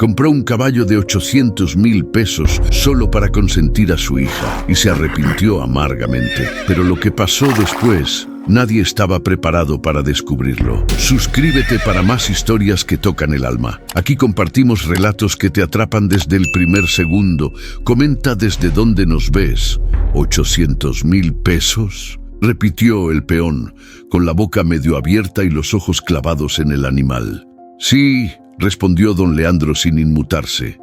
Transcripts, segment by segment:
Compró un caballo de 800,000 pesos solo para consentir a su hija y se arrepintió amargamente. Pero lo que pasó después, nadie estaba preparado para descubrirlo. Suscríbete para más historias que tocan el alma. Aquí compartimos relatos que te atrapan desde el primer segundo. Comenta desde dónde nos ves. ¿800,000 pesos? Repitió el peón, con la boca medio abierta y los ojos clavados en el animal. Sí, respondió don Leandro sin inmutarse.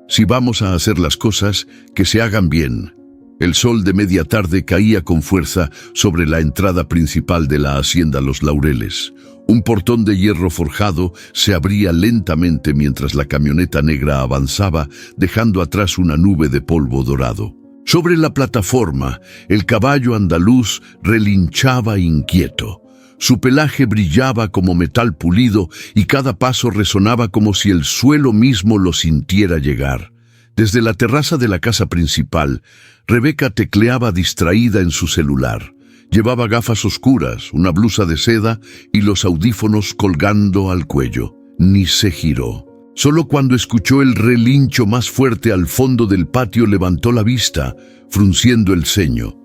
Si vamos a hacer las cosas, que se hagan bien. El sol de media tarde caía con fuerza sobre la entrada principal de la hacienda Los Laureles. Un portón de hierro forjado se abría lentamente mientras la camioneta negra avanzaba, dejando atrás una nube de polvo dorado. Sobre la plataforma, el caballo andaluz relinchaba inquieto. Su pelaje brillaba como metal pulido y cada paso resonaba como si el suelo mismo lo sintiera llegar. Desde la terraza de la casa principal, Rebeca tecleaba distraída en su celular. Llevaba gafas oscuras, una blusa de seda y los audífonos colgando al cuello. Ni se giró. Solo cuando escuchó el relincho más fuerte al fondo del patio levantó la vista, frunciendo el ceño.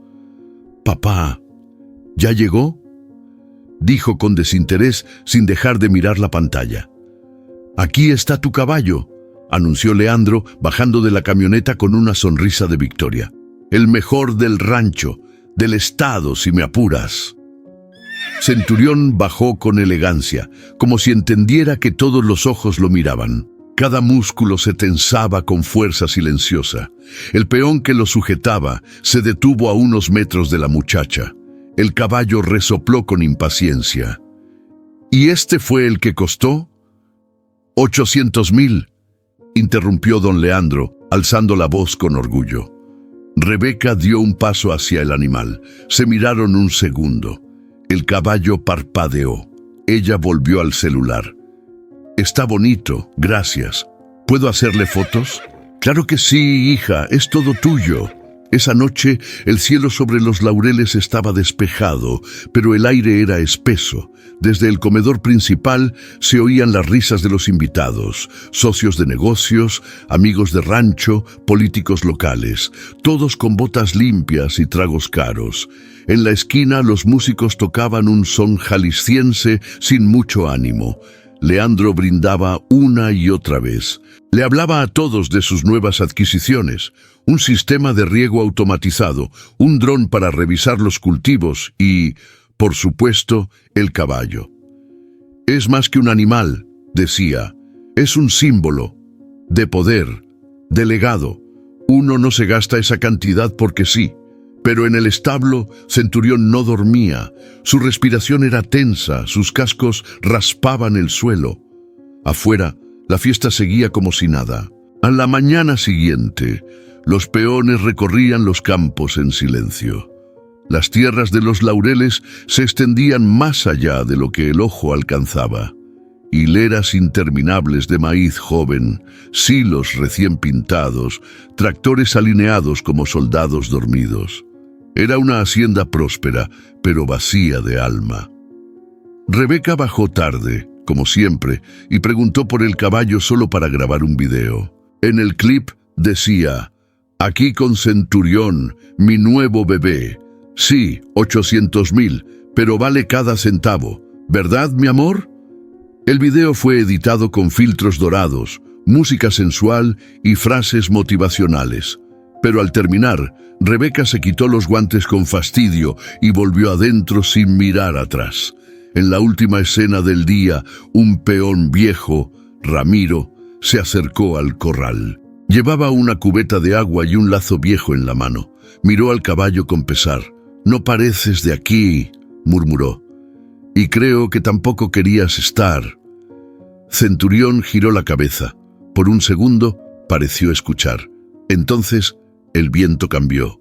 «Papá, ¿ya llegó?», dijo con desinterés sin dejar de mirar la pantalla. «Aquí está tu caballo», anunció Leandro, bajando de la camioneta con una sonrisa de victoria. «El mejor del rancho, del estado, si me apuras». Centurión bajó con elegancia, como si entendiera que todos los ojos lo miraban. Cada músculo se tensaba con fuerza silenciosa. El peón que lo sujetaba se detuvo a unos metros de la muchacha. El caballo resopló con impaciencia. «¿Y este fue el que costó?» «800,000», interrumpió don Leandro, alzando la voz con orgullo. Rebeca dio un paso hacia el animal. Se miraron un segundo. El caballo parpadeó. Ella volvió al celular. «Está bonito, gracias. ¿Puedo hacerle fotos?» «Claro que sí, hija, es todo tuyo». Esa noche, el cielo sobre Los Laureles estaba despejado, pero el aire era espeso. Desde el comedor principal se oían las risas de los invitados, socios de negocios, amigos de rancho, políticos locales, todos con botas limpias y tragos caros. En la esquina, los músicos tocaban un son jalisciense sin mucho ánimo. Leandro brindaba una y otra vez. Le hablaba a todos de sus nuevas adquisiciones, un sistema de riego automatizado, un dron para revisar los cultivos y, por supuesto, el caballo. «Es más que un animal», decía, «es un símbolo de poder, de legado. Uno no se gasta esa cantidad porque sí». Pero en el establo, Centurión no dormía. Su respiración era tensa, sus cascos raspaban el suelo. Afuera, la fiesta seguía como si nada. A la mañana siguiente, los peones recorrían los campos en silencio. Las tierras de Los Laureles se extendían más allá de lo que el ojo alcanzaba. Hileras interminables de maíz joven, silos recién pintados, tractores alineados como soldados dormidos. Era una hacienda próspera, pero vacía de alma. Rebeca bajó tarde, como siempre, y preguntó por el caballo solo para grabar un video. En el clip decía: «Aquí con Centurión, mi nuevo bebé. Sí, 800,000, pero vale cada centavo. ¿Verdad, mi amor?». El video fue editado con filtros dorados, música sensual y frases motivacionales. Pero al terminar, Rebeca se quitó los guantes con fastidio y volvió adentro sin mirar atrás. En la última escena del día, un peón viejo, Ramiro, se acercó al corral. Llevaba una cubeta de agua y un lazo viejo en la mano. Miró al caballo con pesar. «No pareces de aquí», murmuró. «Y creo que tampoco querías estar». Centurión giró la cabeza. Por un segundo pareció escuchar. Entonces el viento cambió.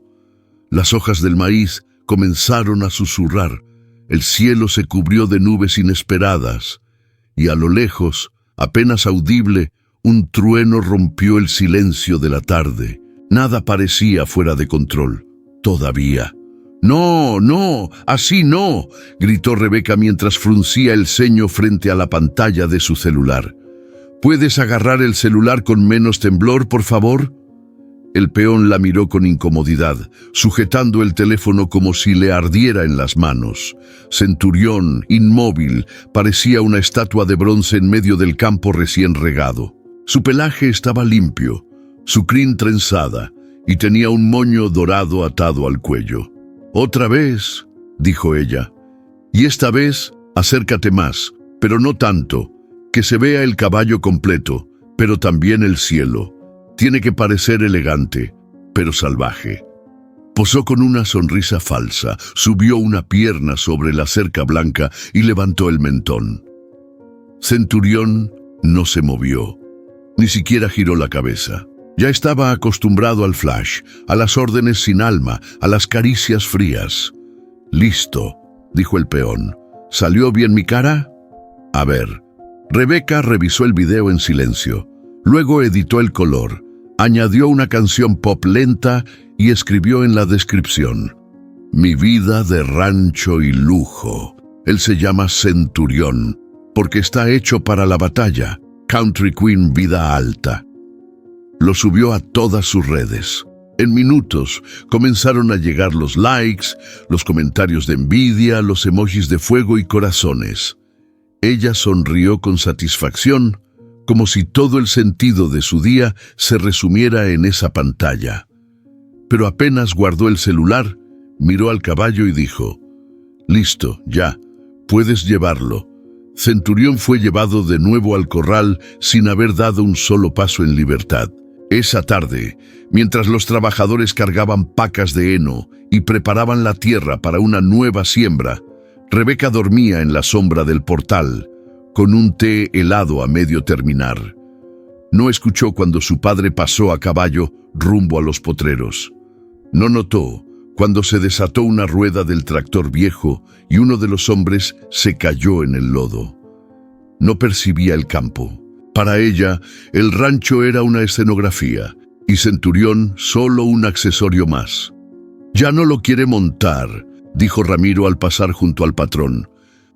Las hojas del maíz comenzaron a susurrar. El cielo se cubrió de nubes inesperadas. Y a lo lejos, apenas audible, un trueno rompió el silencio de la tarde. Nada parecía fuera de control. Todavía. «No, no, así no», gritó Rebeca mientras fruncía el ceño frente a la pantalla de su celular. ¿Puedes agarrar el celular con menos temblor, por favor? El peón la miró con incomodidad, sujetando el teléfono como si le ardiera en las manos. Centurión, inmóvil, parecía una estatua de bronce en medio del campo recién regado. Su pelaje estaba limpio, su crin trenzada, y tenía un moño dorado atado al cuello. «Otra vez», dijo ella, «y esta vez acércate más, pero no tanto, que se vea el caballo completo, pero también el cielo. Tiene que parecer elegante, pero salvaje». Posó con una sonrisa falsa, subió una pierna sobre la cerca blanca y levantó el mentón. Centurión no se movió, ni siquiera giró la cabeza. Ya estaba acostumbrado al flash, a las órdenes sin alma, a las caricias frías. «Listo», dijo el peón. «¿Salió bien mi cara?» «A ver». Rebeca revisó el video en silencio. Luego editó el color, añadió una canción pop lenta y escribió en la descripción: «Mi vida de rancho y lujo. Él se llama Centurión, porque está hecho para la batalla. Country Queen vida alta». Lo subió a todas sus redes. En minutos comenzaron a llegar los likes, los comentarios de envidia, los emojis de fuego y corazones. Ella sonrió con satisfacción, como si todo el sentido de su día se resumiera en esa pantalla. Pero apenas guardó el celular, miró al caballo y dijo: «Listo, ya, puedes llevarlo». Centurión fue llevado de nuevo al corral sin haber dado un solo paso en libertad. Esa tarde, mientras los trabajadores cargaban pacas de heno y preparaban la tierra para una nueva siembra, Rebeca dormía en la sombra del portal, con un té helado a medio terminar. No escuchó cuando su padre pasó a caballo rumbo a los potreros. No notó cuando se desató una rueda del tractor viejo y uno de los hombres se cayó en el lodo. No percibía el campo. Para ella, el rancho era una escenografía y Centurión solo un accesorio más. «Ya no lo quiere montar», dijo Ramiro al pasar junto al patrón.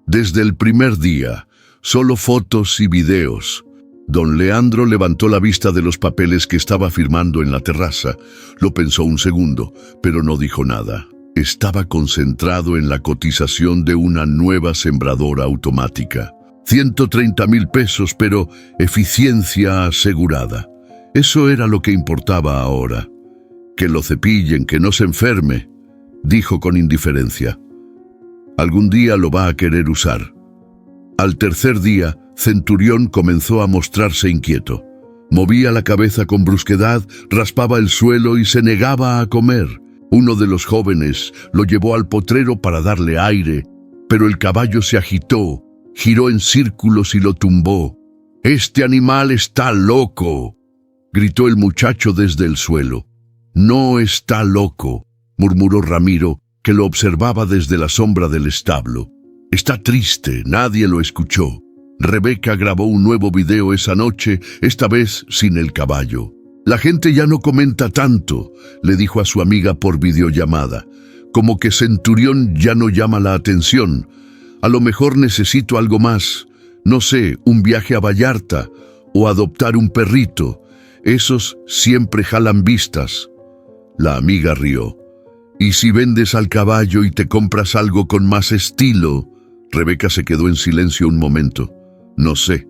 «Desde el primer día, solo fotos y videos». Don Leandro levantó la vista de los papeles que estaba firmando en la terraza. Lo pensó un segundo, pero no dijo nada. Estaba concentrado en la cotización de una nueva sembradora automática. 130,000 pesos, pero eficiencia asegurada. Eso era lo que importaba ahora. «Que lo cepillen, que no se enferme», dijo con indiferencia. «Algún día lo va a querer usar». Al tercer día, Centurión comenzó a mostrarse inquieto. Movía la cabeza con brusquedad, raspaba el suelo y se negaba a comer. Uno de los jóvenes lo llevó al potrero para darle aire, pero el caballo se agitó, giró en círculos y lo tumbó. «Este animal está loco», gritó el muchacho desde el suelo. «No está loco», murmuró Ramiro, que lo observaba desde la sombra del establo. «Está triste», nadie lo escuchó. Rebeca grabó un nuevo video esa noche, esta vez sin el caballo. «La gente ya no comenta tanto», le dijo a su amiga por videollamada. «Como que Centurión ya no llama la atención. A lo mejor necesito algo más. No sé, un viaje a Vallarta o adoptar un perrito. Esos siempre jalan vistas». La amiga rió. «¿Y si vendes al caballo y te compras algo con más estilo?» Rebeca se quedó en silencio un momento. «No sé.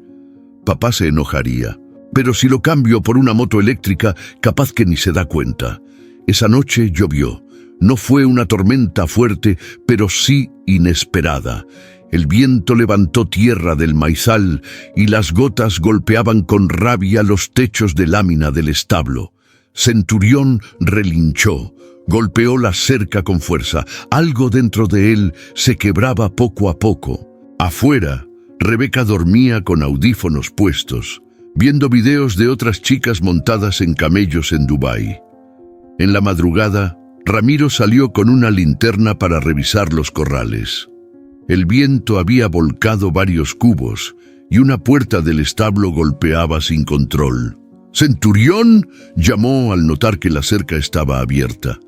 Papá se enojaría. Pero si lo cambio por una moto eléctrica, capaz que ni se da cuenta». Esa noche llovió. No fue una tormenta fuerte, pero sí inesperada. El viento levantó tierra del maizal y las gotas golpeaban con rabia los techos de lámina del establo. Centurión relinchó. Golpeó la cerca con fuerza. Algo dentro de él se quebraba poco a poco. Afuera, Rebeca dormía con audífonos puestos, viendo videos de otras chicas montadas en camellos en Dubái. En la madrugada, Ramiro salió con una linterna para revisar los corrales. El viento había volcado varios cubos y una puerta del establo golpeaba sin control. «¡Centurión!», llamó al notar que la cerca estaba abierta.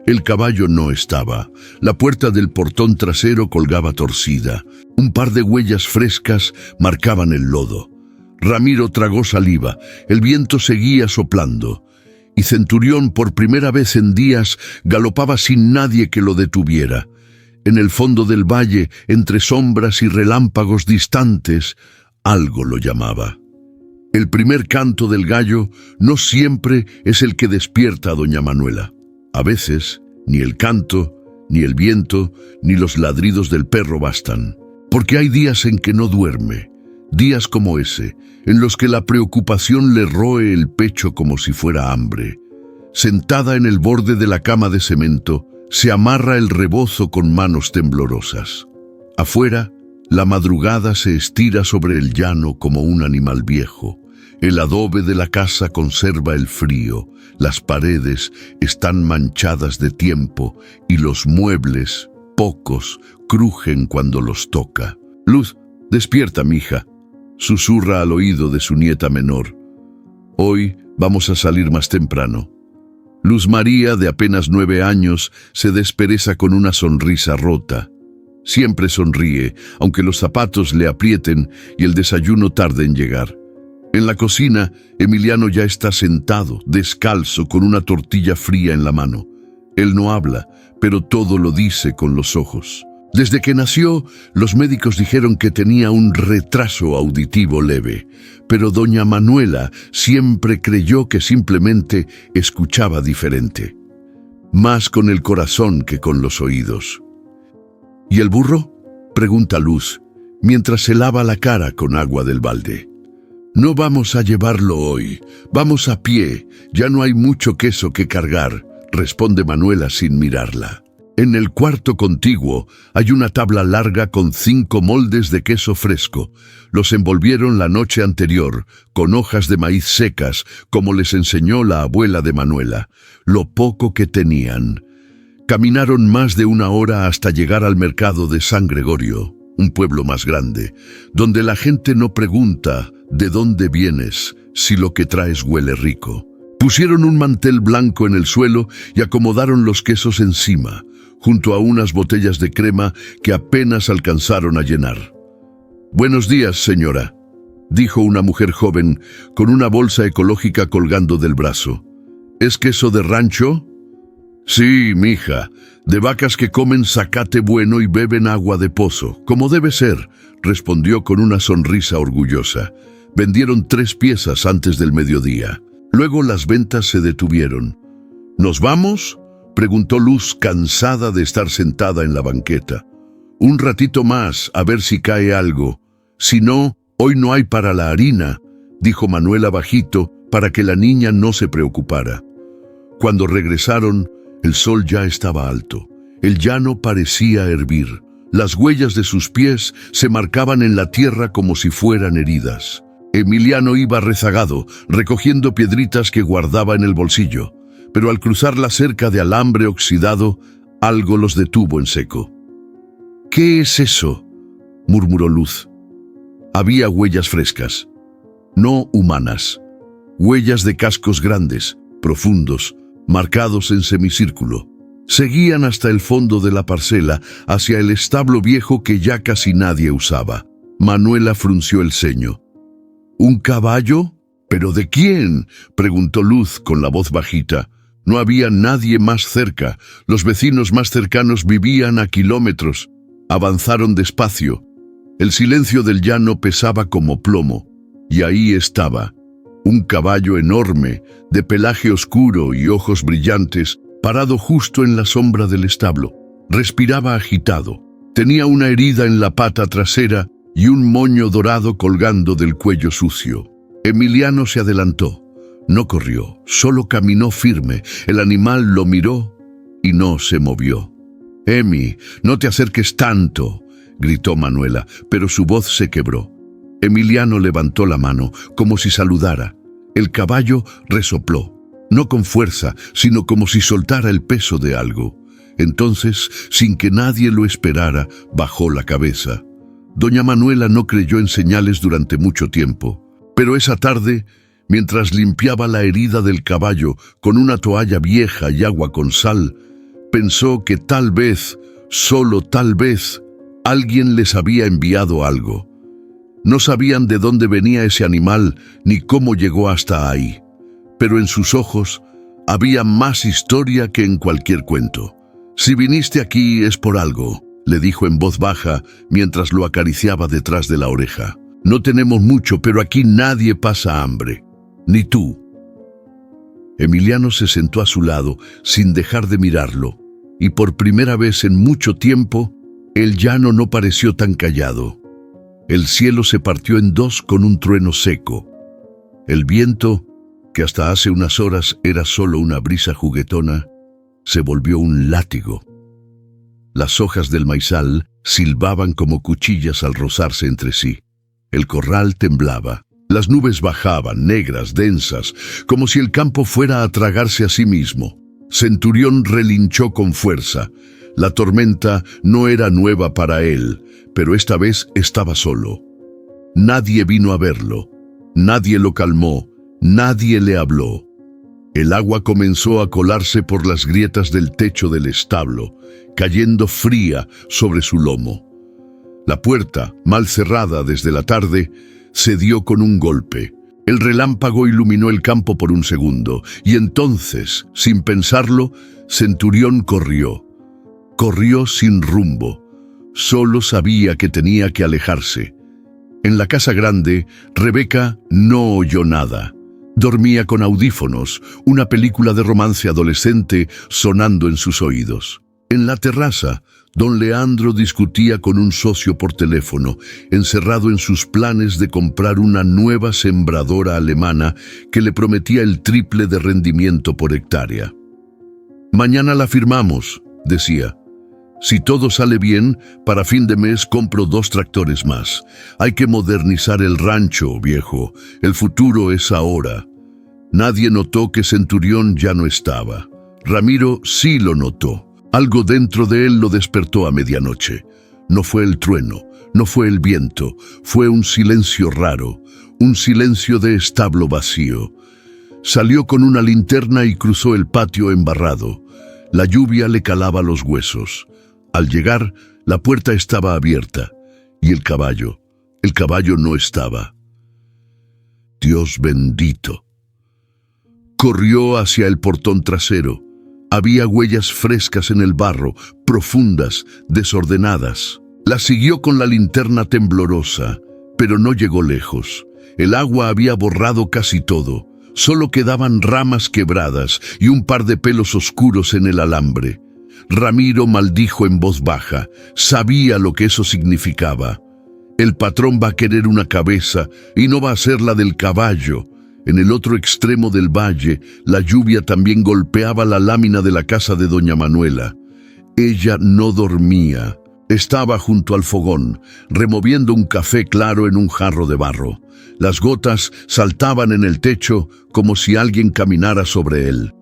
El caballo no estaba. La puerta del portón trasero colgaba torcida. Un par de huellas frescas marcaban el lodo. Ramiro tragó saliva, el viento seguía soplando, y Centurión por primera vez en días galopaba sin nadie que lo detuviera. En el fondo del valle, entre sombras y relámpagos distantes, algo lo llamaba. El primer canto del gallo no siempre es el que despierta a doña Manuela. A veces, ni el canto, ni el viento, ni los ladridos del perro bastan, porque hay días en que no duerme, días como ese, en los que la preocupación le roe el pecho como si fuera hambre. Sentada en el borde de la cama de cemento, se amarra el rebozo con manos temblorosas. Afuera, la madrugada se estira sobre el llano como un animal viejo. El adobe de la casa conserva el frío, las paredes están manchadas de tiempo y los muebles, pocos, crujen cuando los toca. Luz, despierta, mija, susurra al oído de su nieta menor. Hoy vamos a salir más temprano. Luz María, de apenas 9 años, se despereza con una sonrisa rota. Siempre sonríe, aunque los zapatos le aprieten y el desayuno tarde en llegar. En la cocina, Emiliano ya está sentado, descalzo, con una tortilla fría en la mano. Él no habla, pero todo lo dice con los ojos. Desde que nació, los médicos dijeron que tenía un retraso auditivo leve, pero doña Manuela siempre creyó que simplemente escuchaba diferente. Más con el corazón que con los oídos. ¿Y el burro?, pregunta Luz, mientras se lava la cara con agua del balde. No vamos a llevarlo hoy, vamos a pie, ya no hay mucho queso que cargar, responde Manuela sin mirarla. En el cuarto contiguo hay una tabla larga con 5 moldes de queso fresco. Los envolvieron la noche anterior con hojas de maíz secas, como les enseñó la abuela de Manuela, lo poco que tenían. Caminaron más de 1 hora hasta llegar al mercado de San Gregorio, un pueblo más grande, donde la gente no pregunta ¿de dónde vienes?, si lo que traes huele rico. Pusieron un mantel blanco en el suelo y acomodaron los quesos encima, junto a unas botellas de crema que apenas alcanzaron a llenar. «Buenos días, señora», dijo una mujer joven con una bolsa ecológica colgando del brazo. «¿Es queso de rancho?» «Sí, mija, de vacas que comen zacate bueno y beben agua de pozo, como debe ser», respondió con una sonrisa orgullosa. Vendieron 3 piezas antes del mediodía. Luego las ventas se detuvieron. «¿Nos vamos?», preguntó Luz, cansada de estar sentada en la banqueta. «Un ratito más, a ver si cae algo. Si no, hoy no hay para la harina», dijo Manuela bajito para que la niña no se preocupara. Cuando regresaron, el sol ya estaba alto. El llano parecía hervir. Las huellas de sus pies se marcaban en la tierra como si fueran heridas. Emiliano iba rezagado, recogiendo piedritas que guardaba en el bolsillo, pero al cruzar la cerca de alambre oxidado, algo los detuvo en seco. «¿Qué es eso?», murmuró Luz. Había huellas frescas, no humanas, huellas de cascos grandes, profundos, marcados en semicírculo. Seguían hasta el fondo de la parcela, hacia el establo viejo que ya casi nadie usaba. Manuela frunció el ceño. «¿Un caballo? ¿Pero de quién?», preguntó Luz con la voz bajita. No había nadie más cerca. Los vecinos más cercanos vivían a kilómetros. Avanzaron despacio. El silencio del llano pesaba como plomo. Y ahí estaba, un caballo enorme, de pelaje oscuro y ojos brillantes, parado justo en la sombra del establo. Respiraba agitado. Tenía una herida en la pata trasera y un moño dorado colgando del cuello sucio. Emiliano se adelantó. No corrió, solo caminó firme. El animal lo miró y no se movió. «Emi, no te acerques tanto», gritó Manuela, pero su voz se quebró. Emiliano levantó la mano, como si saludara. El caballo resopló, no con fuerza, sino como si soltara el peso de algo. Entonces, sin que nadie lo esperara, bajó la cabeza. Doña Manuela no creyó en señales durante mucho tiempo, pero esa tarde, mientras limpiaba la herida del caballo con una toalla vieja y agua con sal, pensó que tal vez, solo tal vez, alguien les había enviado algo. No sabían de dónde venía ese animal ni cómo llegó hasta ahí, pero en sus ojos había más historia que en cualquier cuento. «Si viniste aquí es por algo», le dijo en voz baja mientras lo acariciaba detrás de la oreja. «No tenemos mucho, pero aquí nadie pasa hambre, ni tú». Emiliano se sentó a su lado sin dejar de mirarlo, y por primera vez en mucho tiempo, el llano no pareció tan callado. El cielo se partió en dos con un trueno seco. El viento, que hasta hace unas horas era solo una brisa juguetona, se volvió un látigo. Las hojas del maizal silbaban como cuchillas al rozarse entre sí. El corral temblaba. Las nubes bajaban, negras, densas, como si el campo fuera a tragarse a sí mismo. Centurión relinchó con fuerza. La tormenta no era nueva para él, pero esta vez estaba solo. Nadie vino a verlo. Nadie lo calmó. Nadie le habló. El agua comenzó a colarse por las grietas del techo del establo, cayendo fría sobre su lomo. La puerta, mal cerrada desde la tarde, cedió con un golpe. El relámpago iluminó el campo por un segundo, y entonces, sin pensarlo, Centurión corrió. Corrió sin rumbo. Solo sabía que tenía que alejarse. En la casa grande, Rebeca no oyó nada. Dormía con audífonos, una película de romance adolescente sonando en sus oídos. En la terraza, don Leandro discutía con un socio por teléfono, encerrado en sus planes de comprar una nueva sembradora alemana que le prometía el triple de rendimiento por hectárea. «Mañana la firmamos», decía. «Si todo sale bien, para fin de mes compro 2 tractores más. Hay que modernizar el rancho, viejo. El futuro es ahora». Nadie notó que Centurión ya no estaba. Ramiro sí lo notó. Algo dentro de él lo despertó a medianoche. No fue el trueno, no fue el viento, fue un silencio raro, un silencio de establo vacío. Salió con una linterna y cruzó el patio embarrado. La lluvia le calaba los huesos. Al llegar, la puerta estaba abierta, y el caballo no estaba. Dios bendito. Corrió hacia el portón trasero. Había huellas frescas en el barro, profundas, desordenadas. La siguió con la linterna temblorosa, pero no llegó lejos. El agua había borrado casi todo. Solo quedaban ramas quebradas y un par de pelos oscuros en el alambre. Ramiro maldijo en voz baja. Sabía lo que eso significaba. El patrón va a querer una cabeza y no va a ser la del caballo. En el otro extremo del valle, la lluvia también golpeaba la lámina de la casa de doña Manuela. Ella no dormía. Estaba junto al fogón, removiendo un café claro en un jarro de barro. Las gotas saltaban en el techo como si alguien caminara sobre él.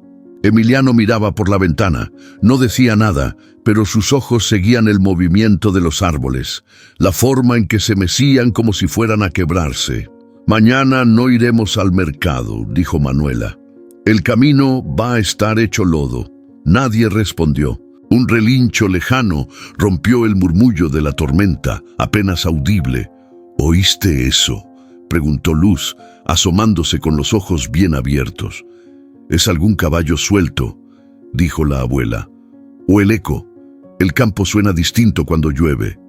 Emiliano miraba por la ventana. No decía nada, pero sus ojos seguían el movimiento de los árboles, la forma en que se mecían como si fueran a quebrarse. «Mañana no iremos al mercado», dijo Manuela. «El camino va a estar hecho lodo». Nadie respondió. Un relincho lejano rompió el murmullo de la tormenta, apenas audible. «¿Oíste eso?», preguntó Luz, asomándose con los ojos bien abiertos. «Es algún caballo suelto», dijo la abuela. «O el eco. El campo suena distinto cuando llueve».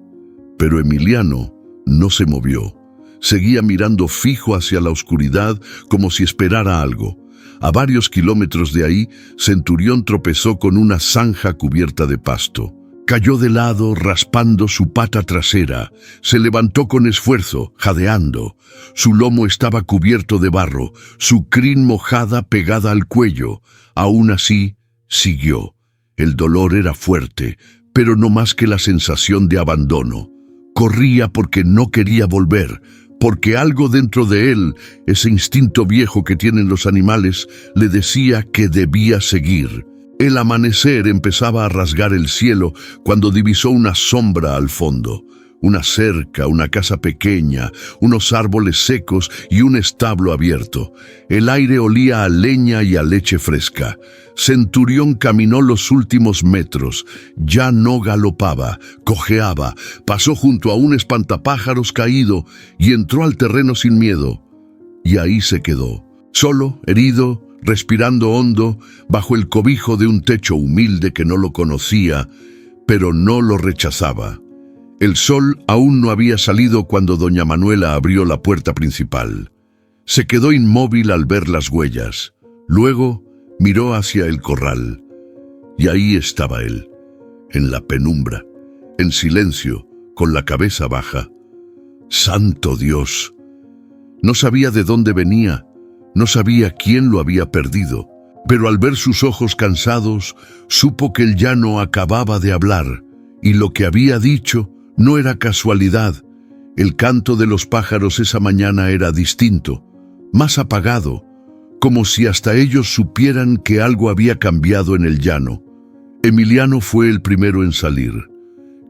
Pero Emiliano no se movió. Seguía mirando fijo hacia la oscuridad como si esperara algo. A varios kilómetros de ahí, Centurión tropezó con una zanja cubierta de pasto. Cayó de lado, raspando su pata trasera. Se levantó con esfuerzo, jadeando. Su lomo estaba cubierto de barro, su crin mojada pegada al cuello. Aún así, siguió. El dolor era fuerte, pero no más que la sensación de abandono. Corría porque no quería volver, porque algo dentro de él, ese instinto viejo que tienen los animales, le decía que debía seguir. El amanecer empezaba a rasgar el cielo cuando divisó una sombra al fondo. Una cerca, una casa pequeña, unos árboles secos y un establo abierto. El aire olía a leña y a leche fresca. Centurión caminó los últimos metros. Ya no galopaba, cojeaba, pasó junto a un espantapájaros caído y entró al terreno sin miedo. Y ahí se quedó, solo, herido, respirando hondo, bajo el cobijo de un techo humilde que no lo conocía, pero no lo rechazaba. El sol aún no había salido cuando doña Manuela abrió la puerta principal. Se quedó inmóvil al ver las huellas. Luego miró hacia el corral. Y ahí estaba él, en la penumbra, en silencio, con la cabeza baja. ¡Santo Dios! No sabía de dónde venía, no sabía quién lo había perdido, pero al ver sus ojos cansados, supo que el llano acababa de hablar, y lo que había dicho no era casualidad. El canto de los pájaros esa mañana era distinto, más apagado, como si hasta ellos supieran que algo había cambiado en el llano. Emiliano fue el primero en salir.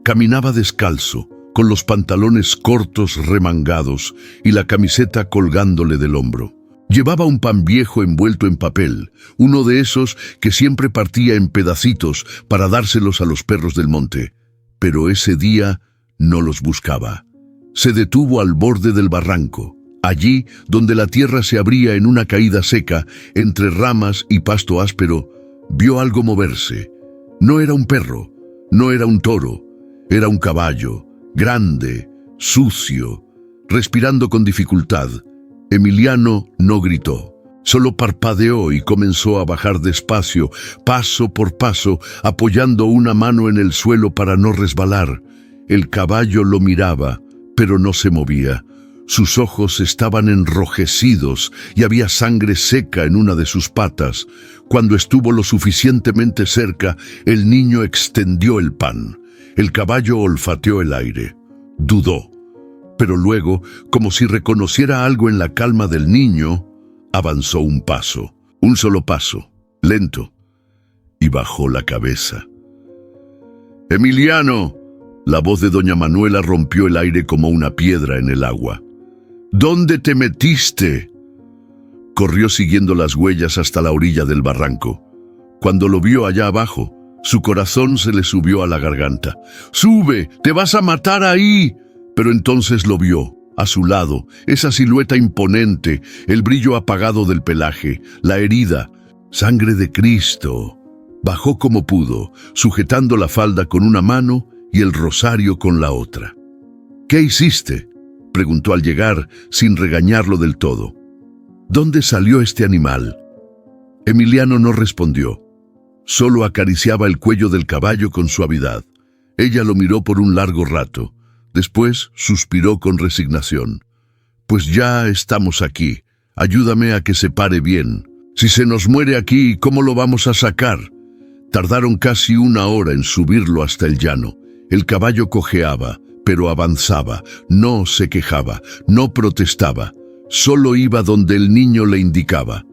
Caminaba descalzo, con los pantalones cortos remangados y la camiseta colgándole del hombro. Llevaba un pan viejo envuelto en papel, uno de esos que siempre partía en pedacitos para dárselos a los perros del monte. Pero ese día no los buscaba. Se detuvo al borde del barranco, allí donde la tierra se abría en una caída seca, entre ramas y pasto áspero, vio algo moverse. No era un perro, no era un toro, era un caballo, grande, sucio, respirando con dificultad. Emiliano no gritó, solo parpadeó y comenzó a bajar despacio, paso por paso, apoyando una mano en el suelo para no resbalar. El caballo lo miraba, pero no se movía. Sus ojos estaban enrojecidos y había sangre seca en una de sus patas. Cuando estuvo lo suficientemente cerca, el niño extendió el pan. El caballo olfateó el aire. Dudó, pero luego, como si reconociera algo en la calma del niño, avanzó un paso, un solo paso, lento, y bajó la cabeza. ¡Emiliano! La voz de doña Manuela rompió el aire como una piedra en el agua. ¿Dónde te metiste? Corrió siguiendo las huellas hasta la orilla del barranco. Cuando lo vio allá abajo, su corazón se le subió a la garganta. ¡Sube! ¡Te vas a matar ahí! Pero entonces lo vio, a su lado, esa silueta imponente, el brillo apagado del pelaje, la herida. ¡Sangre de Cristo! Bajó como pudo, sujetando la falda con una mano y el rosario con la otra. ¿Qué hiciste?, preguntó al llegar, sin regañarlo del todo. ¿Dónde salió este animal? Emiliano no respondió. Solo acariciaba el cuello del caballo con suavidad. Ella lo miró por un largo rato. Después suspiró con resignación. Pues ya estamos aquí. Ayúdame a que se pare bien. Si se nos muere aquí, ¿cómo lo vamos a sacar? Tardaron casi 1 hora en subirlo hasta el llano. El caballo cojeaba, pero avanzaba, no se quejaba, no protestaba. Solo iba donde el niño le indicaba.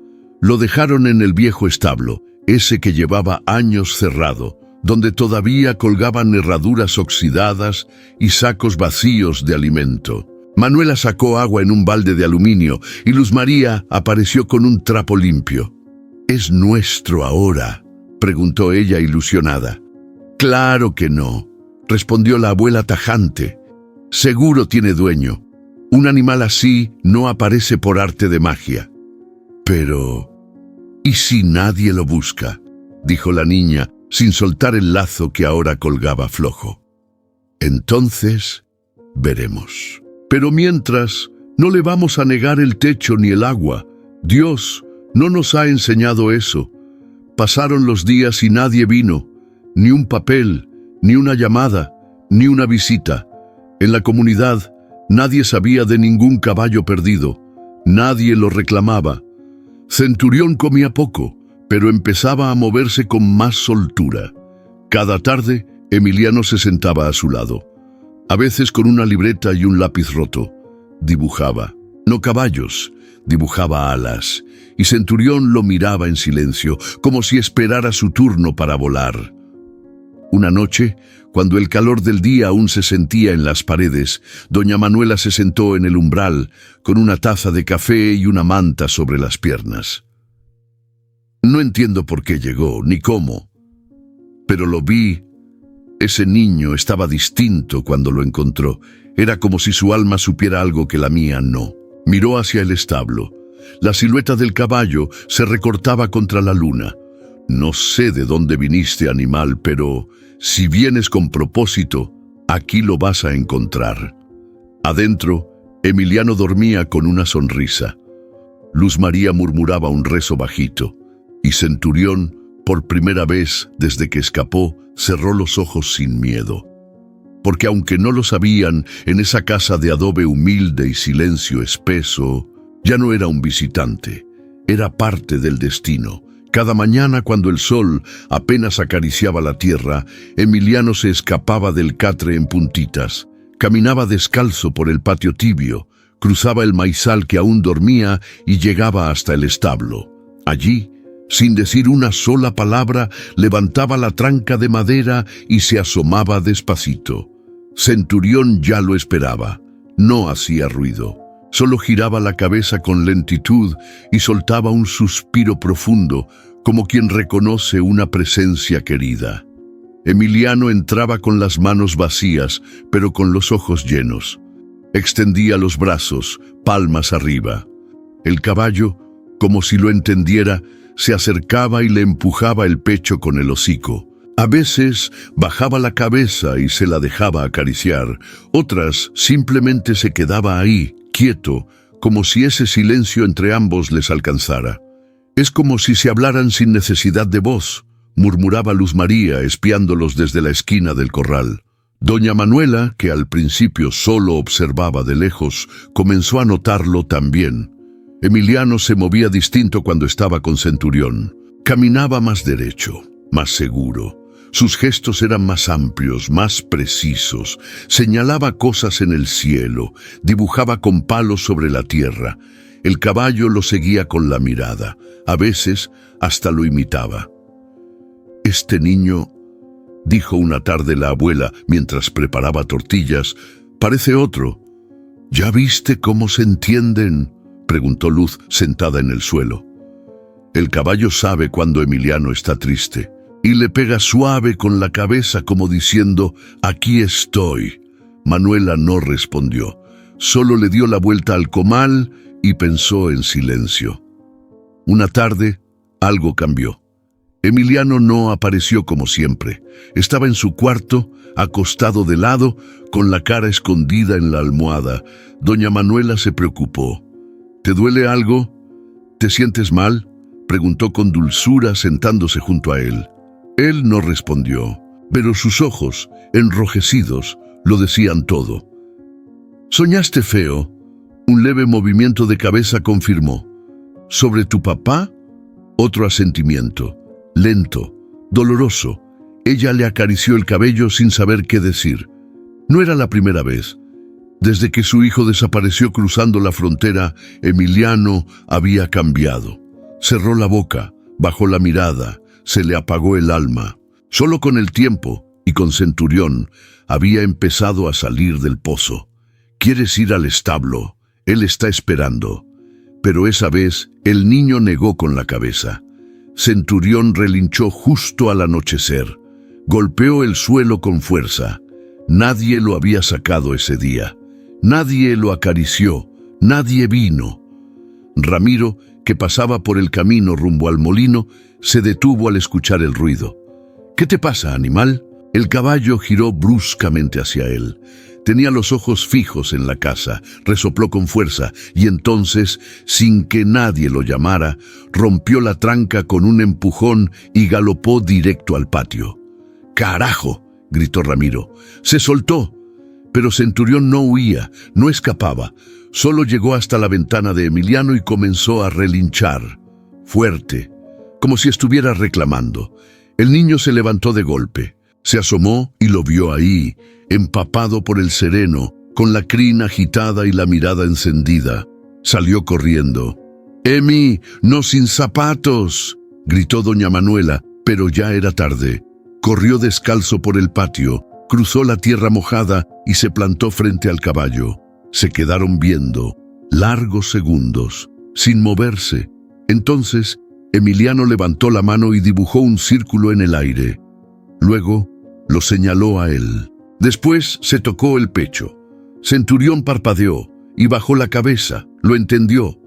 Lo dejaron en el viejo establo, ese que llevaba años cerrado, donde todavía colgaban herraduras oxidadas y sacos vacíos de alimento. Manuela sacó agua en un balde de aluminio y Luz María apareció con un trapo limpio. ¿Es nuestro ahora?, preguntó ella ilusionada. Claro que no, respondió la abuela tajante. Seguro tiene dueño. Un animal así no aparece por arte de magia. Pero, ¿y si nadie lo busca?, dijo la niña, sin soltar el lazo que ahora colgaba flojo. Entonces, veremos. Pero mientras, no le vamos a negar el techo ni el agua. Dios no nos ha enseñado eso. Pasaron los días y nadie vino, ni un papel, ni una llamada, ni una visita. En la comunidad, nadie sabía de ningún caballo perdido. Nadie lo reclamaba. Centurión comía poco, pero empezaba a moverse con más soltura. Cada tarde, Emiliano se sentaba a su lado. A veces con una libreta y un lápiz roto. Dibujaba, no caballos, dibujaba alas, y Centurión lo miraba en silencio, como si esperara su turno para volar. Una noche, cuando el calor del día aún se sentía en las paredes, doña Manuela se sentó en el umbral con una taza de café y una manta sobre las piernas. No entiendo por qué llegó, ni cómo, pero lo vi. Ese niño estaba distinto cuando lo encontró. Era como si su alma supiera algo que la mía no. Miró hacia el establo. La silueta del caballo se recortaba contra la luna. No sé de dónde viniste, animal, pero si vienes con propósito, aquí lo vas a encontrar. Adentro, Emiliano dormía con una sonrisa. Luz María murmuraba un rezo bajito, y Centurión, por primera vez desde que escapó, cerró los ojos sin miedo. Porque aunque no lo sabían, en esa casa de adobe humilde y silencio espeso, ya no era un visitante, era parte del destino. Cada mañana, cuando el sol apenas acariciaba la tierra, Emiliano se escapaba del catre en puntitas, caminaba descalzo por el patio tibio, cruzaba el maizal que aún dormía y llegaba hasta el establo. Allí, sin decir una sola palabra, levantaba la tranca de madera y se asomaba despacito. Centurión ya lo esperaba. No hacía ruido. Solo giraba la cabeza con lentitud y soltaba un suspiro profundo, como quien reconoce una presencia querida. Emiliano entraba con las manos vacías, pero con los ojos llenos. Extendía los brazos, palmas arriba. El caballo, como si lo entendiera, se acercaba y le empujaba el pecho con el hocico. A veces bajaba la cabeza y se la dejaba acariciar. Otras simplemente se quedaba ahí, quieto, como si ese silencio entre ambos les alcanzara. Es como si se hablaran sin necesidad de voz, murmuraba Luz María, espiándolos desde la esquina del corral. Doña Manuela, que al principio solo observaba de lejos, comenzó a notarlo también. Emiliano se movía distinto cuando estaba con Centurión. Caminaba más derecho, más seguro. Sus gestos eran más amplios, más precisos. Señalaba cosas en el cielo, dibujaba con palos sobre la tierra. El caballo lo seguía con la mirada. A veces hasta lo imitaba. «Este niño», dijo una tarde la abuela mientras preparaba tortillas, «parece otro». «¿Ya viste cómo se entienden?», preguntó Luz, sentada en el suelo. El caballo sabe cuando Emiliano está triste y le pega suave con la cabeza como diciendo, «Aquí estoy». Manuela no respondió, solo le dio la vuelta al comal y pensó en silencio. Una tarde, algo cambió. Emiliano no apareció como siempre. Estaba en su cuarto, acostado de lado, con la cara escondida en la almohada. Doña Manuela se preocupó. «¿Te duele algo? ¿Te sientes mal?», preguntó con dulzura sentándose junto a él. Él no respondió, pero sus ojos, enrojecidos, lo decían todo. «¿Soñaste feo?», un leve movimiento de cabeza confirmó. «¿Sobre tu papá?». Otro asentimiento, lento, doloroso. Ella le acarició el cabello sin saber qué decir. No era la primera vez. Desde que su hijo desapareció cruzando la frontera, Emiliano había cambiado. Cerró la boca, bajó la mirada, se le apagó el alma. Solo con el tiempo y con Centurión había empezado a salir del pozo. «¿Quieres ir al establo? Él está esperando». Pero esa vez el niño negó con la cabeza. Centurión relinchó justo al anochecer. Golpeó el suelo con fuerza. Nadie lo había sacado ese día. Nadie lo acarició. Nadie vino. Ramiro, que pasaba por el camino rumbo al molino, se detuvo al escuchar el ruido. «¿Qué te pasa, animal?». El caballo giró bruscamente hacia él. Tenía los ojos fijos en la casa, resopló con fuerza y entonces, sin que nadie lo llamara, rompió la tranca con un empujón y galopó directo al patio. «¡Carajo!», gritó Ramiro. Se soltó, pero Centurión no huía, no escapaba. Solo llegó hasta la ventana de Emiliano y comenzó a relinchar, fuerte, como si estuviera reclamando. El niño se levantó de golpe. Se asomó y lo vio ahí, empapado por el sereno, con la crin agitada y la mirada encendida. Salió corriendo. «¡Emi, no sin zapatos!», gritó doña Manuela, pero ya era tarde. Corrió descalzo por el patio, cruzó la tierra mojada y se plantó frente al caballo. Se quedaron viendo, largos segundos, sin moverse. Entonces, Emiliano levantó la mano y dibujó un círculo en el aire. Luego, lo señaló a él. Después se tocó el pecho. Centurión parpadeó y bajó la cabeza. Lo entendió.